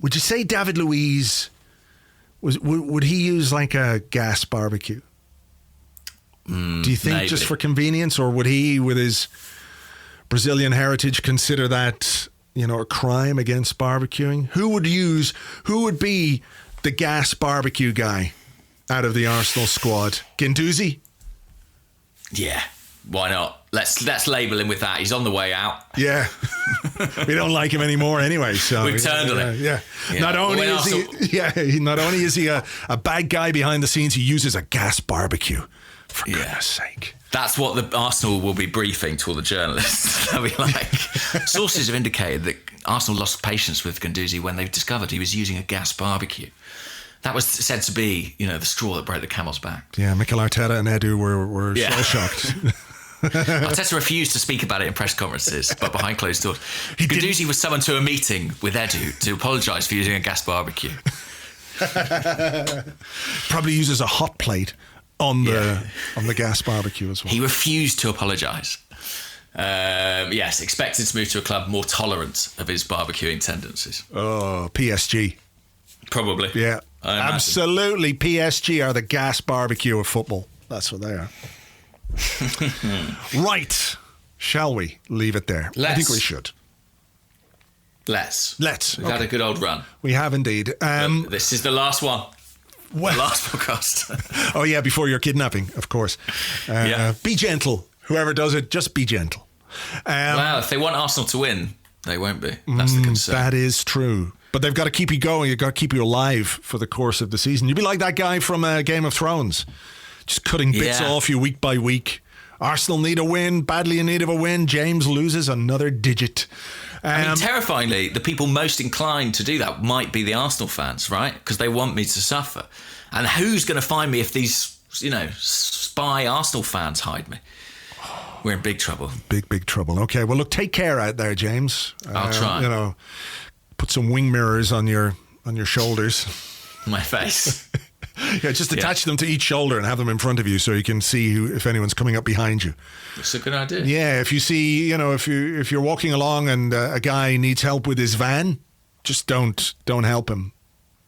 Speaker 4: Would you say David Luiz would he use like a gas barbecue? Do you think just for convenience, or would he, with his Brazilian heritage, consider that, you know, a crime against barbecuing? Who would be the gas barbecue guy out of the Arsenal squad? Guendouzi?
Speaker 5: Yeah, why not? Let's label him with that. He's on the way out.
Speaker 4: Yeah. We don't like him anymore anyway. So
Speaker 5: we've turned on him.
Speaker 4: Yeah. Not only is he a bad guy behind the scenes, he uses a gas barbecue. For goodness sake.
Speaker 5: That's what the Arsenal will be briefing to all the journalists. They'll be like, sources have indicated that Arsenal lost patience with Guendouzi when they discovered he was using a gas barbecue. That was said to be, you know, the straw that broke the camel's back.
Speaker 4: Yeah, Mikel Arteta and Edu were so shocked.
Speaker 5: Arteta refused to speak about it in press conferences, but behind closed doors. Guendouzi was summoned to a meeting with Edu to apologise for using a gas barbecue.
Speaker 4: Probably uses a hot plate on the gas barbecue as well.
Speaker 5: He refused to apologise. Yes, expected to move to a club more tolerant of his barbecuing tendencies.
Speaker 4: Oh, PSG.
Speaker 5: Probably.
Speaker 4: Yeah, absolutely. PSG are the gas barbecue of football. That's what they are. Right. Shall we leave it there? I think we should.
Speaker 5: Let's.
Speaker 4: We've
Speaker 5: had a good old run.
Speaker 4: We have indeed.
Speaker 5: This is the last one.
Speaker 4: Well,
Speaker 5: the last podcast.
Speaker 4: Oh, yeah, before your kidnapping, of course. Be gentle. Whoever does it, just be gentle.
Speaker 5: Well, if they want Arsenal to win, they won't be. That's the concern.
Speaker 4: That is true. But they've got to keep you going. You've got to keep you alive for the course of the season. You'd be like that guy from Game of Thrones, just cutting bits off you week by week. Arsenal need a win, badly in need of a win. James loses another digit.
Speaker 5: I mean, terrifyingly, the people most inclined to do that might be the Arsenal fans, right? Because they want me to suffer. And who's going to find me if these, spy Arsenal fans hide me? We're in big trouble. Big trouble. Okay, well, look, take care out there, James. I'll try.
Speaker 4: Put some wing mirrors on your shoulders.
Speaker 5: My face.
Speaker 4: Yeah, just attach them to each shoulder and have them in front of you so you can see if anyone's coming up behind you.
Speaker 5: That's a good idea.
Speaker 4: Yeah, if you see, if you're walking along and a guy needs help with his van, just don't help him.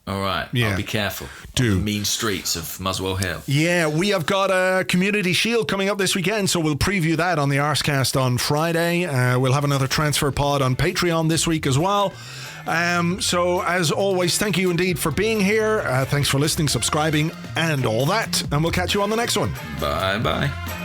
Speaker 5: All right. Yeah. I'll be careful. On the mean streets of Muswell Hill.
Speaker 4: Yeah, we have got a Community Shield coming up this weekend, so we'll preview that on the Arsecast on Friday. We'll have another transfer pod on Patreon this week as well. So as always, thank you indeed for being here. Thanks for listening, subscribing, and all that. And we'll catch you on the next one.
Speaker 5: Bye-bye.